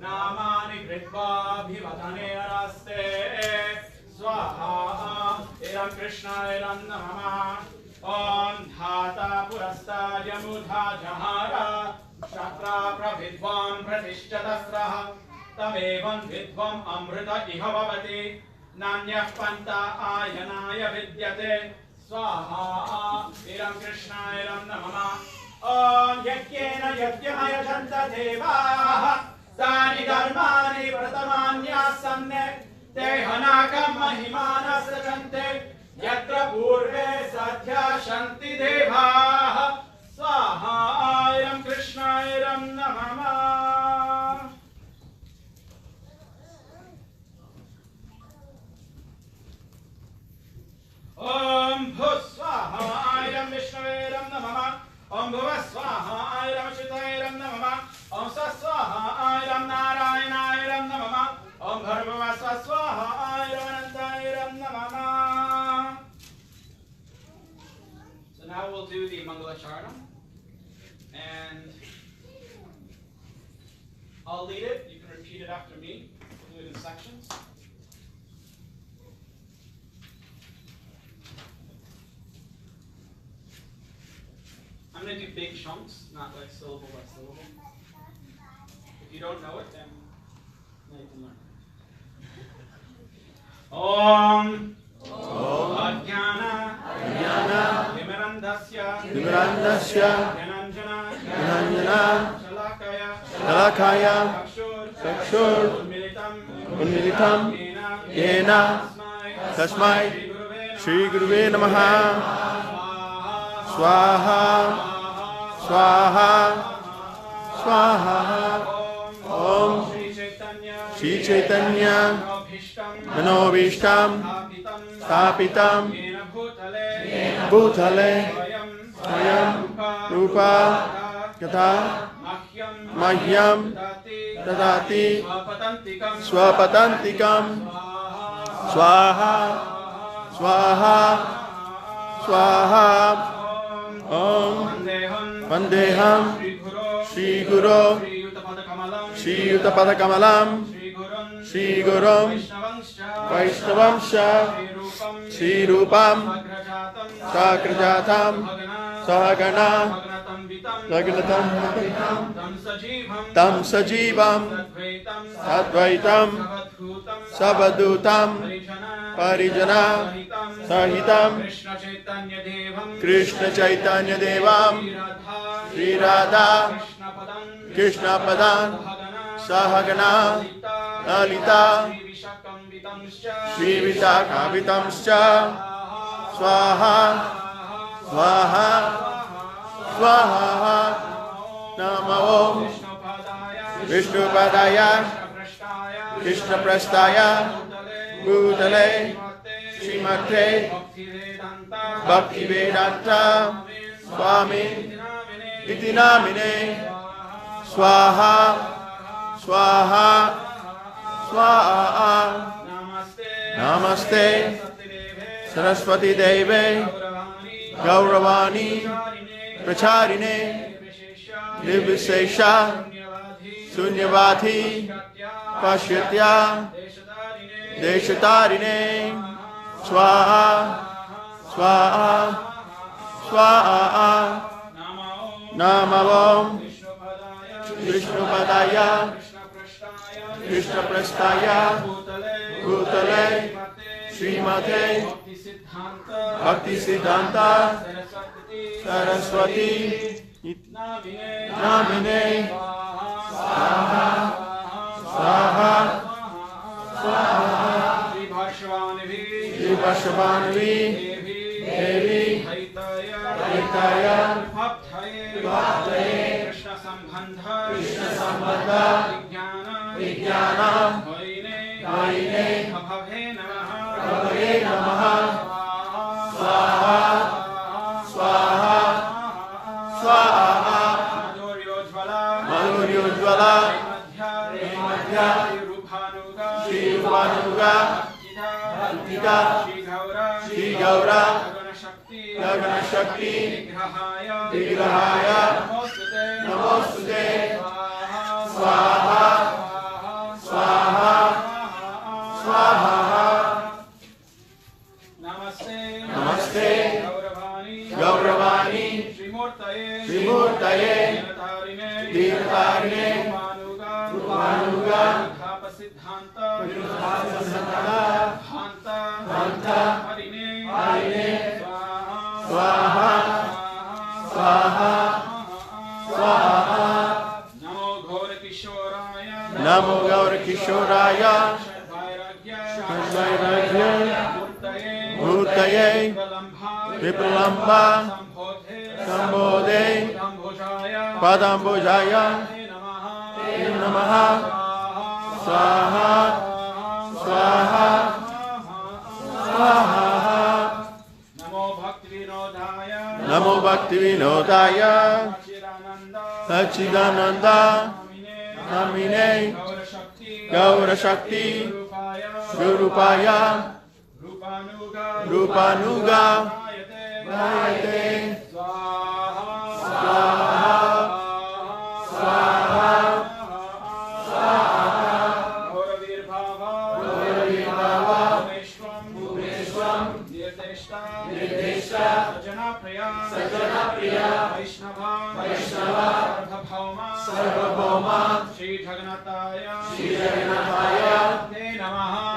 नामानि कृत्वाभिवदने नमस्ते स्वाहा इदं कृष्णायदं नमः ॐ धाता पुरस्तायमुधा जहार शक्रा प्रविद्वान् प्रतिष्ठतस्रः तमेवं विद्वम् अमृत इह भवति नान्यः पन्था आयनाय विद्यते स्वाहा इदं कृष्णायदं नमः ॐ यज्ञेन यज्ञं यजन्त देवाः तानि धर्माणि प्रथमान्यासन् ते हनाकं महिमानः सचन्ते यत्र पूर्वे सध्याशन्ति देवाः स्वाहा इदं कृष्णायदं नमः ॐ भूस्वाहा इदं विष्णवेदं नमः ॐ भुवस्वाहा इदं चितैरं नमः ॐ स्वस्वाहा इदं नारायणायरं नमः ॐ भर्गवस्वाहा इदं अनन्तायरं नमः. So now we'll do the Mangala Charanam, and I'll lead it. You can repeat it after me. We'll do it in sections. I'm going to do big chunks, not like syllable by syllable. If you don't know it, then now you can learn. Om Ajnana Vimirandasya Dhananjana Shalakaya Chakshur Unmilitam Yena Tasmai Shri Guruve Namaha Swaha Swaha Swaha Om Shri Chaitanya Manobhishtam Stapitam Bhutale Swayam Rupa Yatha Mahyam Dadati Swapatantikam Swaha Swaha Swaha Om Vandeham Shri Guru Shri Yutapadakamalam Shri Gurum Vaishnavamsha Shri Rupam Sakrajatam Sahagana Ragnatam Tam Sajivam Advaitam Savadutam Parijana Sahitam Krishna Chaitanya Devam Shri Radha Krishna Padan Sahagana Lalita Shri Vitakavitamscha Swaha Swaha Swaha Namo Vishnupadaya Krishna Prastaya Bhutale Srimate Bhaktivedanta Swami Iti Namine Swaha Swaha Swaha Namaste Saraswati Deve Gauravani Pracharine Nirvishesha Sunyavati Pashyatya Deshatarine Swaha Swaha Swaha Namavam Vishnupadaya Krishna Prastaya Bhutale Srimate Bhakti Siddhanta Saraswati Namine Swaha Swaha Swaha Shri Varshavanavi Devi Haitaya Bhaktaye Krishna Sambandha Vijnana Shri Rupanuga, Shri Rupanuga, Bhaktida, Shri Gaura, Gagana Shakti, Vigrahaya, Namostute, Swaha, Swaha, Swaha, Namaste, Gauravani, Srimurtaye, Dinatarine, Rupanuga, Siddhanta, Hanta, Harine, Swaha, Swaha, Swaha, Namo Gaura Kishoraya, Vairagya, Murtaye, Vipralamba, Sambodhe, Padambojaya, Namaha, Swaha, Swaha, Swaha, Namo Bhaktivinodaya, Sachidananda, Namine, Gaura Shakti, Gurupaya, Rupanuga, Nayate, Swaha, Swaha, Sajanapriya, Vaishnava, Sarvabhauma, Shri Jagannathaya, Te Namaha,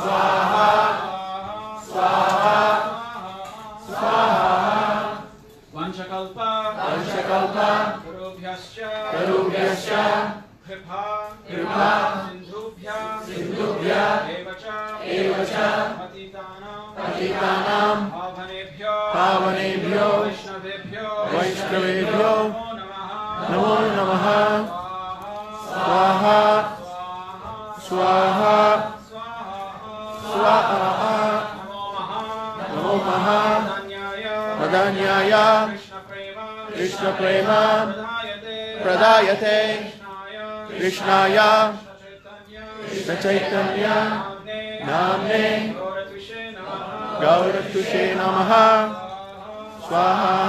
Swaha, Swaha, Swaha, Vanchakalpa, Karubhyascha, Kripa, Sindhubhya, Evacha, Patitanam, Pavanebhyo, Vaishnavebhyo, Namo Namaha, Swaha, Swaha, Swaha, Namo Maha, Pradanyaya, Krishna Prema, Pradayate, Krishnaya, Krishna Chaitanya, Namne, Gauratushe Namaha, Swaha,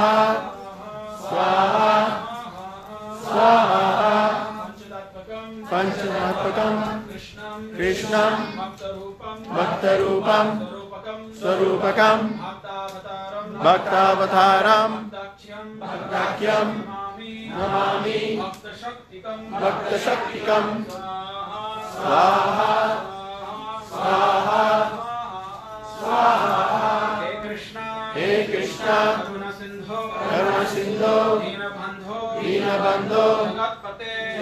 Swaha, Swaha, Panchamatpakam, Krishnam, Bhaktarupam, Sarupakam, Bhaktavataram, Bhaktakyam, Namami, Bhaktashaktikam, Swaha, Swaha, Swaha. He Krishna, Karuna Sindho, Dinabandho,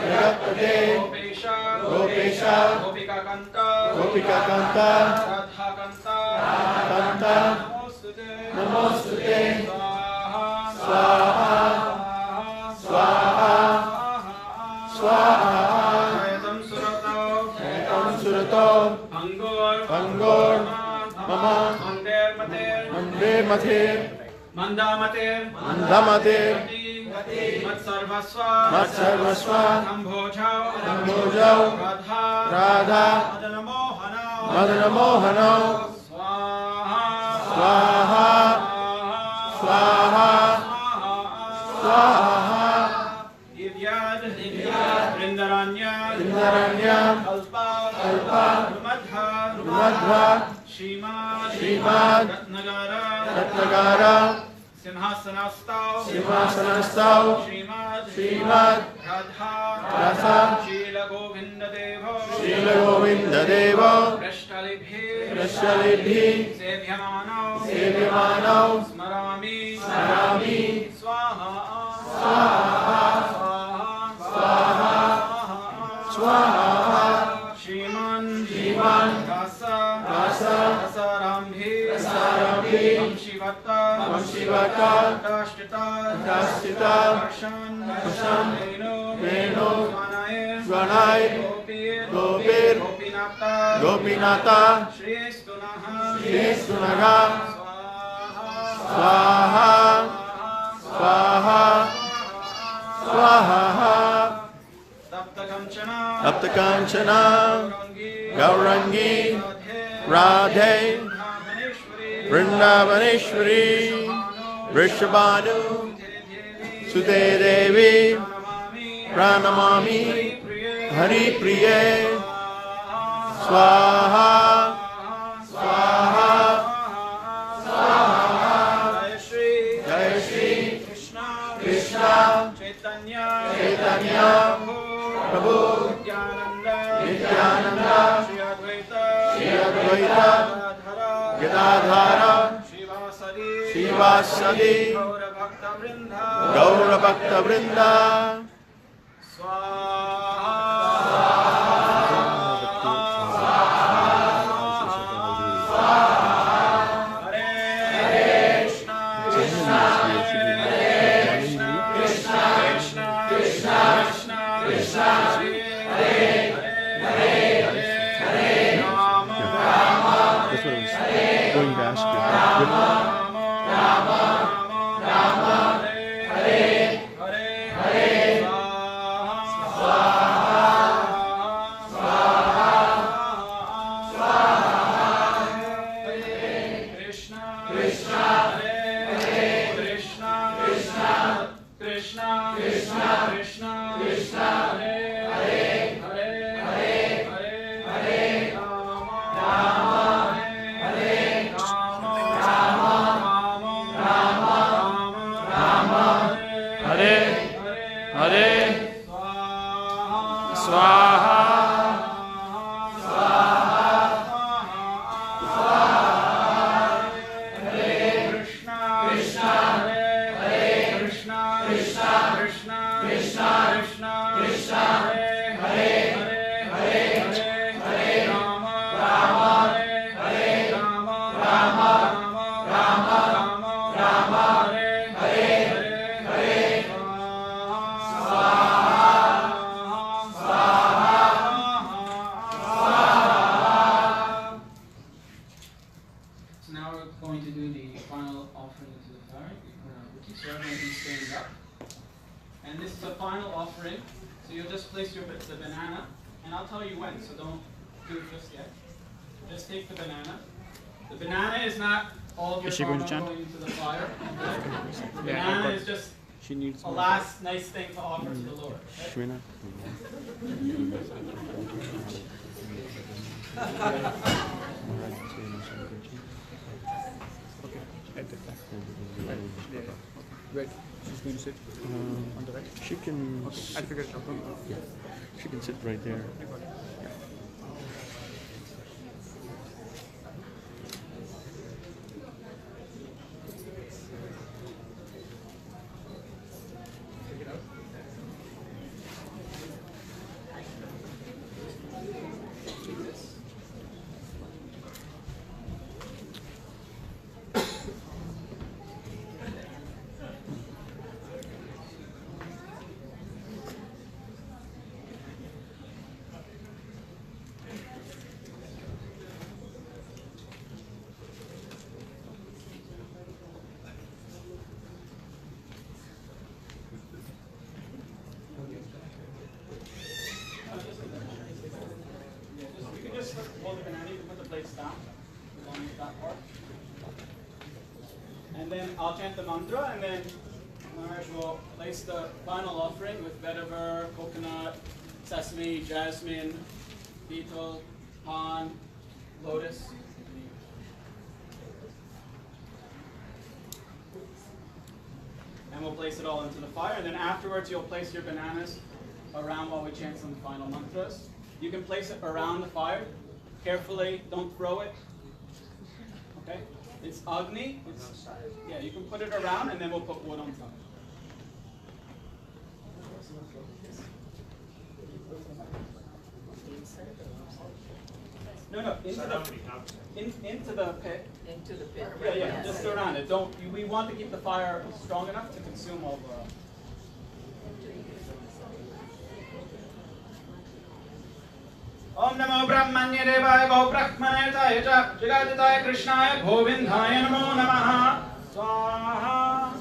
Jagatpate, Gopesha, Gopika Kanta, Kanta, Namostute, Swaha, Swaha, Swaha, Shaitam Surato, Pangor, Mama, Mandir Mathir, Mandamatir, Matsarvasva, Ambojau, Radha, Madana Mohano, Swaha, Swaha, Swaha, Vrindaranya, Kalpa, Madhva, Srimad, Ratnagara, Simhasanastau, Srimad, Radha, Srila Govinda Devo, Rashalibhi, Sevyamano, Smarami, Swaha, Swaha, Swaha, Shriman, Kasa, Rasarambhi, Vamshivata, Dashtita, Varshan, Reno, Swanai, Gopir, Gopinata, Shri Stunaha, Swaha, Swaha, Swaha, Aptakanchana Gaurangi Radhe Vrindavaneshwari Vrishabhanu Sute Devi Pranamami Hari Priye Swaha Swaha Swaha Jai Shri Krishna Chaitanya Prabhu Nityananda Shri Advaita Gadadhara Shivasadi Gaura Bhakta Vrinda That's what I was going to ask you. Is she going to chant? Going to the fire. The banana is just a last nice thing to offer to the Lord. Okay? Right. She's going to sit on the right? She can... Okay, I'll figure it out. Yeah. She can sit right there. Hold the banana, you can put the plates down, along with that part. And then I'll chant the mantra, and then Maharaj will place the final offering with vetiver, coconut, sesame, jasmine, betel, pan, lotus. And we'll place it all into the fire, and then afterwards you'll place your bananas around while we chant some final mantras. You can place it around the fire. Carefully, don't throw it. Okay? It's Agni. Yeah, you can put it around and then we'll put wood on top. No, into the pit. Into the pit. Yeah, just around it. We want to keep the fire strong enough to consume all the... Om Namo Brahmanya Devaya Go Brahmane Taya Cha Jagaditaya Krishnaya Govindhaya Namo Namaha Swaha.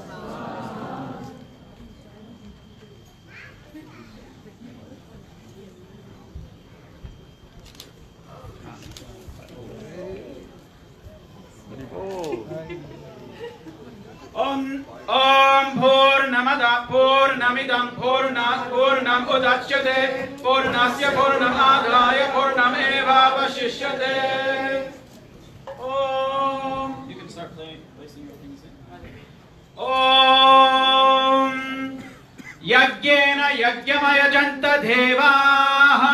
Purnamidam Purnat Purnam Udachyate Purnasya Purnamadaya Purnameva Vashishyate. Om. You can start placing your things in. Om. Yagyena Yagyamaya Janta Devaha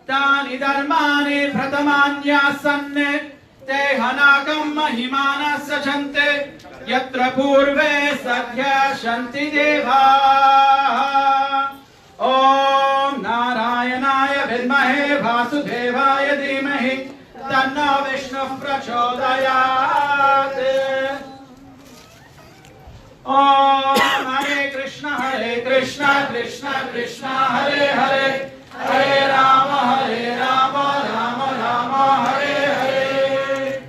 Tani Dharmani Pratamanya Sanne Te Hanakam Mahimana Sajante Yatra Purve Sadhya Shanti Deva. Om Narayanaya Vidmahe Vasudevaya Dhimahi Tanno Vishnu Prachodayat. Om Hare Krishna Krishna Krishna Hare Hare Hare Rama Rama Rama Hare Hare.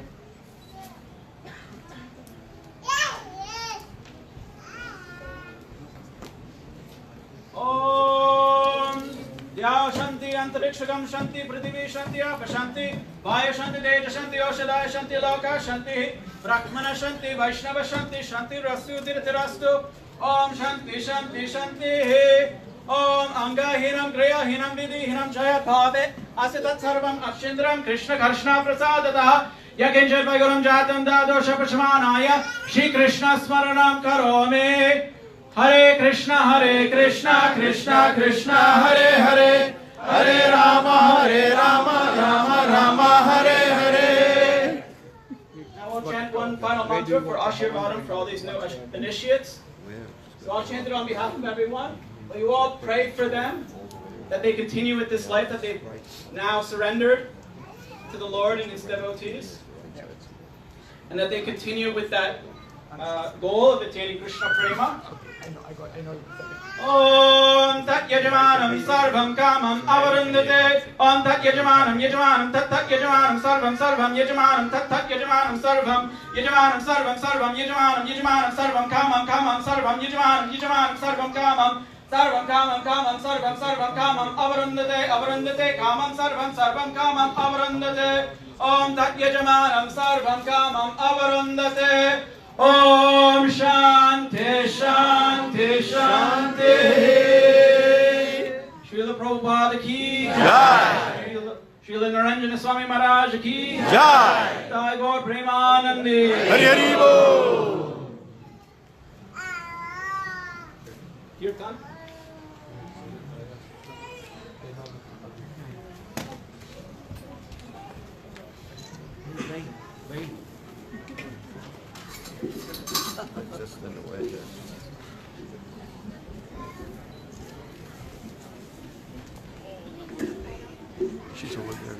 Om Dya Shanti Antarikshagam Shanti Prithvi Shanti Apa Shanti Vaya Shanti Teja Shanti Oshadaya Shanti Loka Shanti Brahmana Shanti Vaishnava Shanti Shanti Rastu Tirthirastu. Om Shanti Shanti Shanti. Om Anga Hinam Kriya Hinam Vidhi Hinam Jaya Bhave Asitat Sarvam Akshindram Krishna Karshna Prasadataha Yakinjat Vaiguram Jatam Dadosha Pashmanaya Shri Krishna Smaranam Karome. Hare Krishna Krishna Krishna Hare Hare Hare Rama Rama Rama Hare Hare. Now we'll chant one final mantra for Ashirvadam for all these new initiates. So I'll chant it on behalf of everyone. Will you all pray for them that they continue with this life that they've now surrendered to the Lord and His devotees, and that they continue with that goal of attaining Krishna Prema. Om Tat Yajamanam Sarvam Kamam Avarundate. Om Tat Yajamanam Tat Yajamanam Sarvam Yajamanam Tat Yajamanam Sarvam Yajamanam Sarvam Yajamanam Sarvam Kamam Sarvam Yajamanam Sarvam Kamam Sarvam Kamam Avarundate Kamam Sarvam Kamam Avarundate. Om Tat Yajamanam Sarvam Kamam Avarundate. Om Shanti Shanti Shanti. Srila Prabhupada ki Jai. Srila Naranjana Swami Maharaj ki Jai. Jai Gaur Premanandi. Hari Hari Bol. Kirtan. Just in the way. She's over there.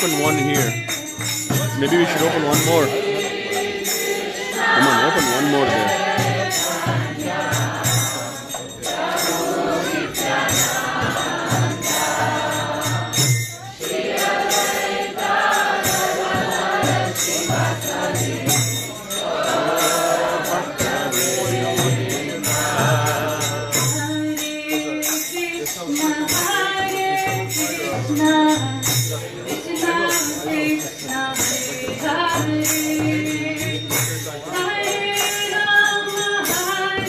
open one here. Maybe we should open one more. Come on, open one more there. Hare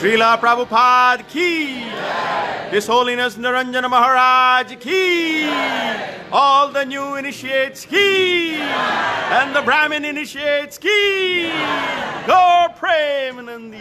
Srila Prabhupada ki, His Holiness Naranjana Maharaj ki, all the new initiates ki, and the Brahmin initiates ki. Go Premanandi.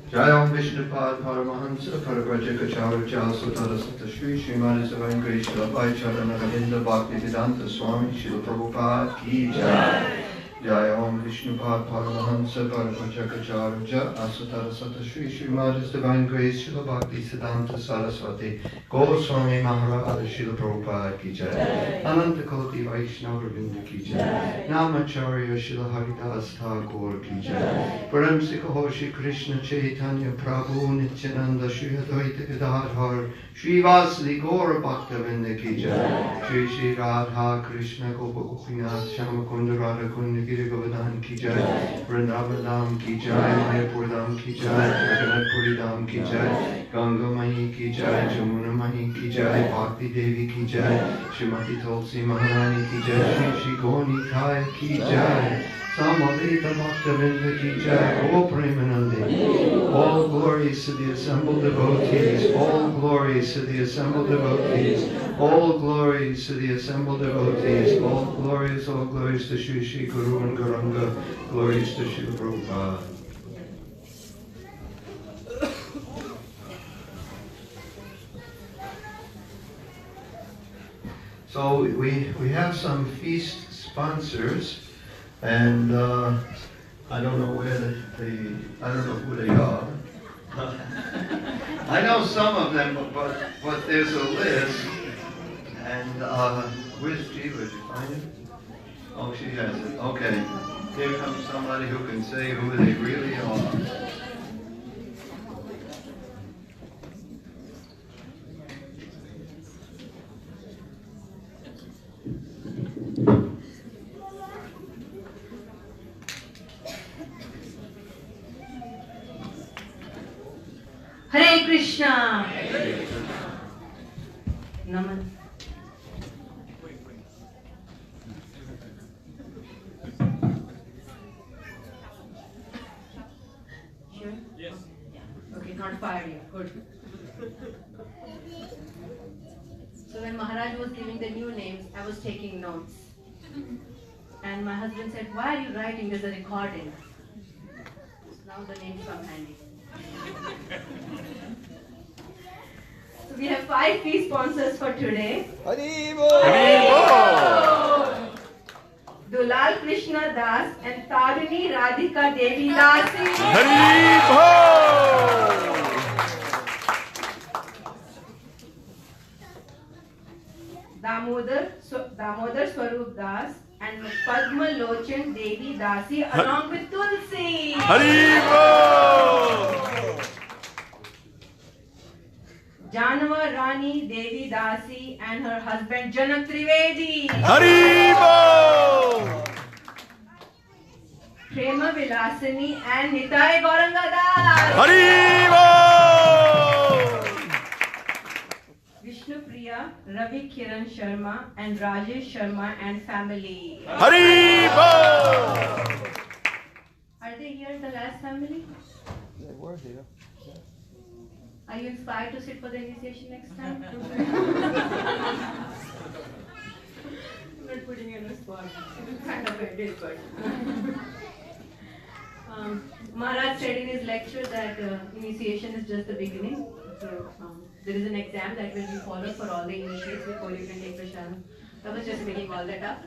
Jai Om Vishnupad Paramahansa Parabrajaka Jal Sutara Sutta Shri Srimad Divine Grace Shila Bhai Charana Govinda Bhakti Vedanta Swami Shila Prabhupada Ki Jai. Jai Om Vishnupad Paramahansa Parabrajaka Jal Asutara Sutta Shri Srimad Divine Grace Shila Bhakti Siddhanta Saraswati Goswami Maharaj Shila Prabhupada Ki Jai. Ananta Koti Vaishnava Govinda Ki Jai. Namacharya Shila Haridas Thakur Ki Jai. Param Sikhoshi Krishna Chaitanya Prabhu Nityananda Shri Advaita Gadadhar Shri Vasili Gaura Bhaktavinda Ki Jai. Shri Shri Radha Krishna Gopa Gopinath Shama Kunda Radha Kunda Giri Govardhan Ki Jai. Vrindavan Dham Ki Jai. Mayapur Dham Ki Jai. Jagannath Puri Dham Ki Jai. Ganga Mahi Ki Jai. Jamuna Mahi Ki Jai. Bhakti Devi Ki Jai. Srimati Tulsi Maharani Ki Jai. Shri Shri Goni Kaya Ki Jai. Samalita Bhaktavinda Ki Jai. O Premanandi. All glories to the assembled devotees. All glories to the assembled devotees. All glories to the assembled devotees. All glories to Shri Shri Guru and Gauranga. Glories to Shri Prabhupada. So we have some feast sponsors, and I don't know where I don't know who they are. I know some of them, but there's a list, and where's Jiva? Did you find it? Oh, she has it. Okay, here comes somebody who can say who they really are. Hare Krishna. Naman. Sure? Yes. Okay, not fired yet. Good. So when Maharaj was giving the new names, I was taking notes. And my husband said, "Why are you writing? There's a recording." Now the names come handy. So we have 5 feast sponsors for today. Haribo! Haribo! Dulal Krishna Das and Taruni Radhika Devi Dasi. Haribo! Damodar Swarup Das and Padma Lochan Devi Dasi along with Tulsi. Haribo! Janava Rani Devi Dasi and her husband Janak Trivedi. Haribo! Prema Vilasini and Nitai Gauranga Das. Haribo! Vishnu Priya, Ravi Kiran Sharma and Rajesh Sharma and family. Haribo! Are they here, the last family? They were here. Are you inspired to sit for the initiation next time? I'm not putting you on the spot. Kind of I did, but. Maharaj said in his lecture that initiation is just the beginning. So there is an exam that will be followed for all the initiates before you can take prashadam. I was just making all that up.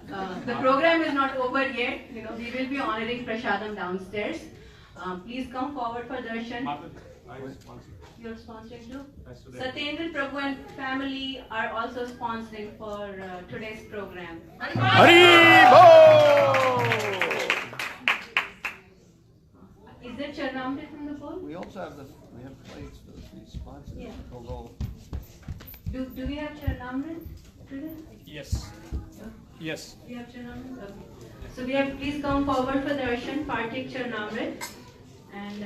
The program is not over yet. We will be honoring prashadam downstairs. Please come forward for darshan. You're sponsoring too? Satyendra Prabhu and family are also sponsoring for today's program. Haribo! Is there Charnamrit from the board? We also have plates for the sponsors. Yeah. Although Do we have Charnamrit today? Yes. Yes. We have Charnamrit? Okay. So we have, please come forward for darshan, partake Charnamrit, and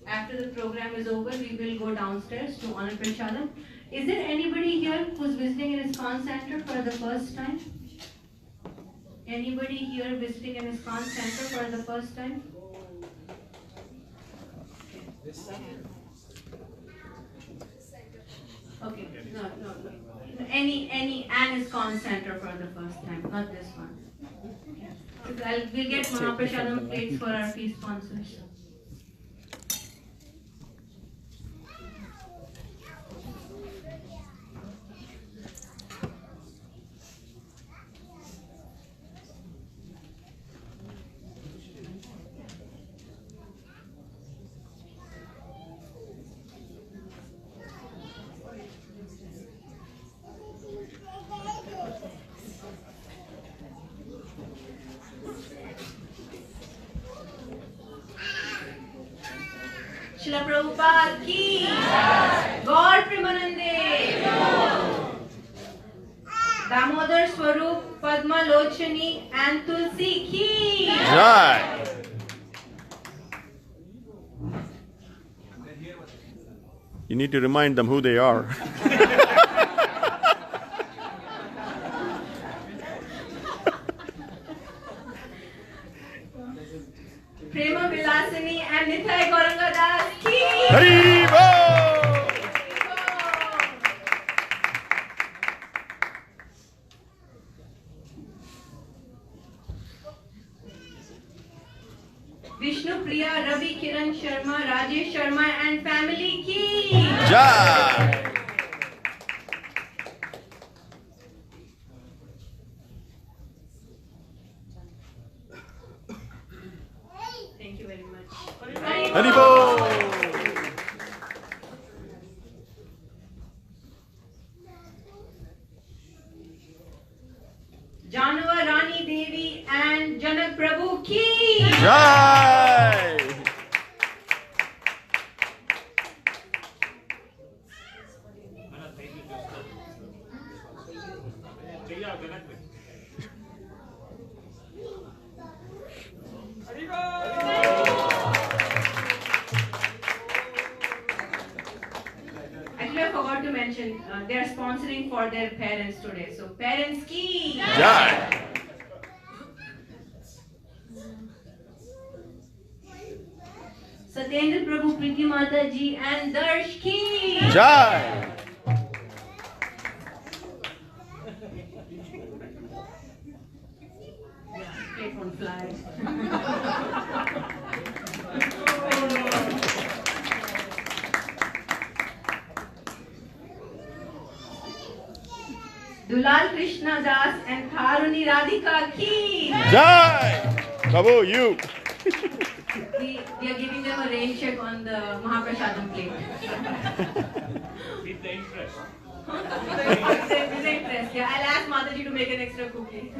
after the program is over, we will go downstairs to honor prashadam. Is there anybody here who's visiting in ISKCON Center for the first time? Anybody here visiting in ISKCON Center for the first time? Okay, no. Any ISKCON center for the first time, not this one. We'll get Mahaprashadam plates for our fee sponsors. Srila Prabhupada ki Gaur Premanande Damodar Swarup Padma Lochani and Tulsi ki Jai. You need to remind them who they are. Prema Vilasini and Nithai Gauranga Das ki Hari Bol! Vishnu Priya Ravi Kiran Sharma Rajesh Sharma and family ki Jai. Thank you very much. Hari Bol! Janava Rani Devi and Janak Prabhu ki Jai. Actually, I forgot to mention, they are sponsoring for their parents today. So, parents ki Jai. Satyendra Prabhu Priti Mata ji and Darsh ki Jai. Plate won't fly. Dulal Krishna Das and Tharuni Radhika ki Jai. Prabhu, you. we are giving them a rain check on the Mahaprashadam plate. With the interest. With the interest, yeah. I'll ask Mataji to make an extra cookie.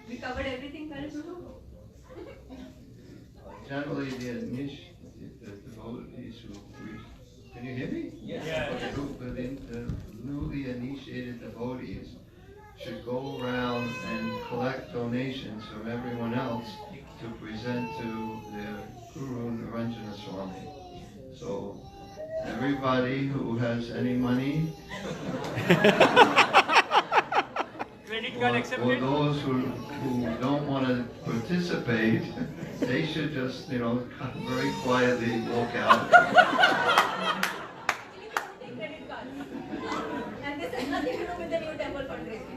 We covered everything, Parasuru? Generally, the devotees who can you hear me? Yes. The newly initiated devotees should go around and collect donations from everyone else to present to their Guru Niranjana Swami. So everybody who has any money, or those who don't want to participate, they should just, very quietly walk out. And this has nothing to do with the new temple fundraising.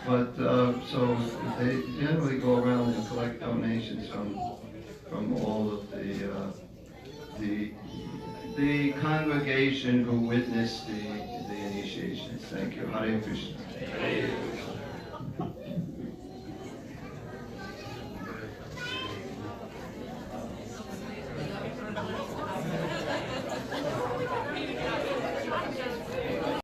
But so they generally go around and collect donations from all of the congregation who witnessed the initiations. Thank you. Hare Krishna.